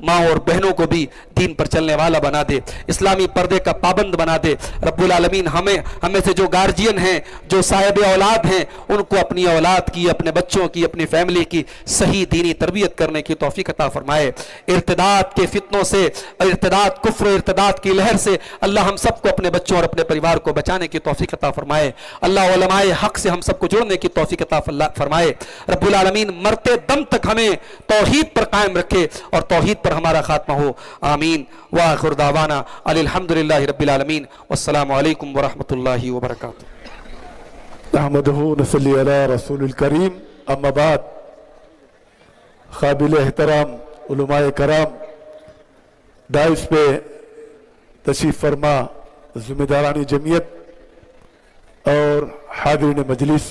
ماں اور بہنوں کو بھی دین پر چلنے والا بنا دے، اسلامی پردے کا پابند بنا دے۔ رب العالمین ہمیں سے جو گارجین ہیں، جو صاحب اولاد ہیں، ان کو اپنی اولاد کی، اپنے بچوں کی، اپنی فیملی کی صحیح دینی تربیت کرنے کی توفیق عطا فرمائے۔ ارتداد کے فتنوں سے، ارتداد، کفر و ارتداد کی لہر سے اللہ ہم سب کو اپنے بچوں اور اپنے پریوار کو بچانے کی توفیق عطا فرمائے۔ اللہ علماء حق سے ہم سب کو جڑنے کی توفیق عطا فرمائے۔ رب العالمین مرتے دم تک ہمیں توحید پر قائم رکھے اور توحید پر ہمارا خاتمہ ہو، آمین۔ وآخر دعوانا الحمدللہ رب العالمین، والسلام علیکم ورحمۃ اللہ وبرکاتہ۔ نحمدہ نصلی علی رسول الکریم، اما بعد، قابل احترام علماء کرام، دائس پہ تشریف فرما ذمہ دارانی جمعیت اور حاضرین مجلس،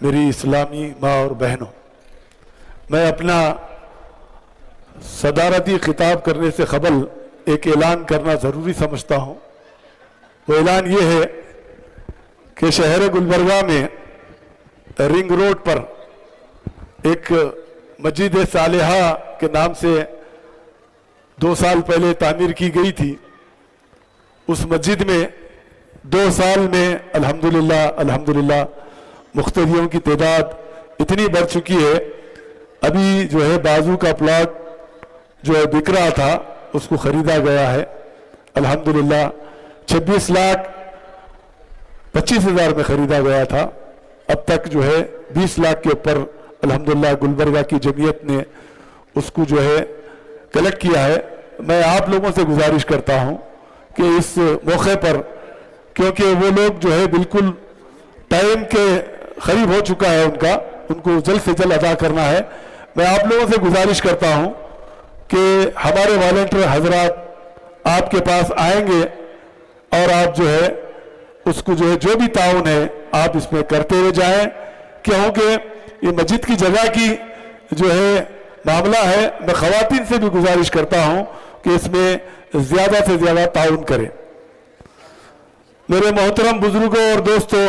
میری اسلامی ماں اور بہنوں، میں اپنا صدارتی خطاب کرنے سے قبل ایک اعلان کرنا ضروری سمجھتا ہوں۔ وہ اعلان یہ ہے کہ شہر گلبرگہ میں رنگ روڈ پر ایک مسجد صالحہ کے نام سے 2 سال پہلے تعمیر کی گئی تھی، اس مسجد میں 2 سال میں الحمدللہ مقتدیوں کی تعداد اتنی بڑھ چکی ہے، ابھی جو ہے بازو کا پلاٹ جو ہے بک رہا تھا، اس کو خریدا گیا ہے الحمدللہ 26,25,000 میں خریدا گیا تھا، اب تک جو ہے 20 لاکھ کے اوپر الحمدللہ گلبرگہ کی جمعیت نے اس کو جو ہے کلیکٹ کیا ہے۔ میں آپ لوگوں سے گزارش کرتا ہوں کہ اس موقع پر، کیونکہ وہ لوگ جو ہے بالکل ٹائم کے قریب ہو چکا ہے ان کو جلد سے جلد ادا کرنا ہے، میں آپ لوگوں سے گزارش کرتا ہوں کہ ہمارے والنٹر حضرات آپ کے پاس آئیں گے اور آپ جو ہے اس کو جو ہے جو بھی تعاون ہے آپ اس میں کرتے ہوئے جائیں، کیونکہ یہ مسجد کی جگہ کی جو ہے معاملہ ہے۔ میں خواتین سے بھی گزارش کرتا ہوں کہ اس میں زیادہ سے زیادہ تعاون کریں۔ میرے محترم بزرگوں اور دوستوں،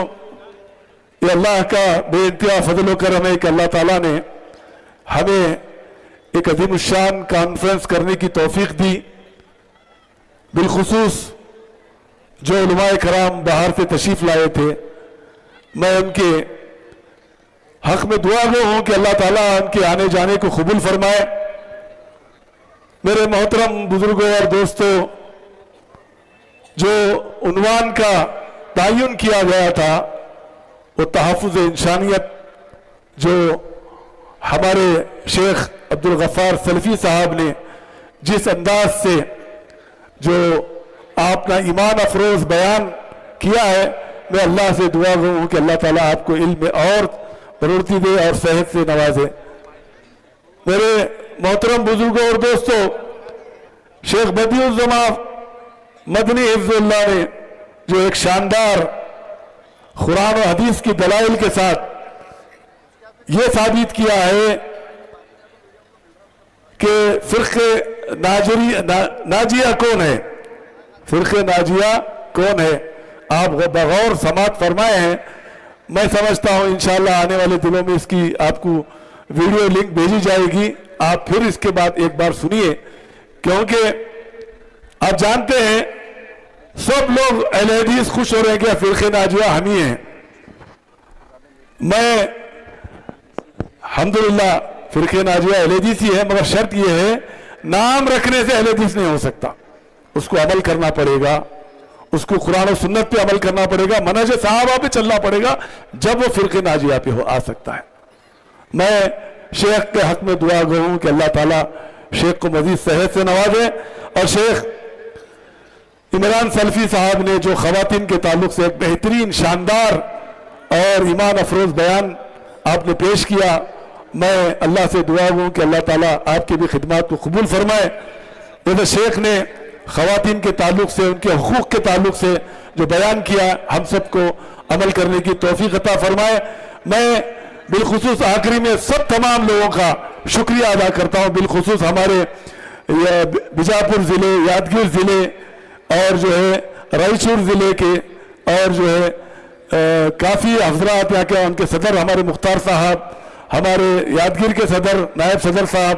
یہ اللہ کا بے انتہا فضل و کرم ہے کہ اللہ تعالیٰ نے ہمیں ایک عظیم الشان کانفرنس کرنے کی توفیق دی، بالخصوص جو علماء کرام باہر سے تشریف لائے تھے، میں ان کے حق میں دعا گو ہوں کہ اللہ تعالیٰ ان کے آنے جانے کو قبول فرمائے۔ میرے محترم بزرگوں اور دوستوں، جو عنوان کا تعین کیا گیا تھا وہ تحفظ انسانیت، جو ہمارے شیخ عبدالغفار سلفی صاحب نے جس انداز سے جو آپ کا ایمان افروز بیان کیا ہے، میں اللہ سے دعا گو ہوں کہ اللہ تعالیٰ آپ کو علم اور بڑھوتری دے اور صحت سے نوازے۔ میرے محترم بزرگوں اور دوستوں، شیخ بدیع الزمان مدنی حفظ اللہ نے جو ایک شاندار قرآن و حدیث کی دلائل کے ساتھ یہ ثابت کیا ہے کہ فرقہ ناجیہ کون ہے، فرقہ ناجیہ کون ہے، آپ بغور سماعت فرمائے ہیں۔ میں سمجھتا ہوں انشاءاللہ آنے والے دنوں میں اس کی آپ کو ویڈیو لنک بھیجی جائے گی، آپ پھر اس کے بعد ایک بار سنیے، کیونکہ آپ جانتے ہیں سب لوگ اہل حدیث خوش ہو رہے ہیں کہ فرقہ ناجیہ ہم ہی ہیں۔ میں الحمدللہ فرقہ ناجیہ اہل حدیث ہی ہے، مگر شرط یہ ہے نام رکھنے سے اہل حدیث نہیں ہو سکتا، اس کو عمل کرنا پڑے گا، اس کو قرآن و سنت پہ عمل کرنا پڑے گا، منہج صحابہ پہ چلنا پڑے گا، جب وہ فرقہ ناجیہ پہ آ سکتا ہے۔ میں شیخ کے حق میں دعا گو ہوں کہ اللہ تعالیٰ شیخ کو مزید صحت سے نوازے، اور شیخ عمران سلفی صاحب نے جو خواتین کے تعلق سے ایک بہترین شاندار اور ایمان افروز بیان آپ نے پیش کیا، میں اللہ سے دعا گو کہ اللہ تعالیٰ آپ کی بھی خدمات کو قبول فرمائے۔ جیسے شیخ نے خواتین کے تعلق سے، ان کے حقوق کے تعلق سے جو بیان کیا، ہم سب کو عمل کرنے کی توفیق عطا فرمائے۔ میں بالخصوص آخری میں سب تمام لوگوں کا شکریہ ادا کرتا ہوں، بالخصوص ہمارے بیجاپور ضلع، یادگیر ضلع اور جو ہے رائچور ضلع کے، اور جو ہے کافی حضرات یہاں کے، ان کے صدر ہمارے مختار صاحب، ہمارے یادگیر کے صدر نائب صدر صاحب،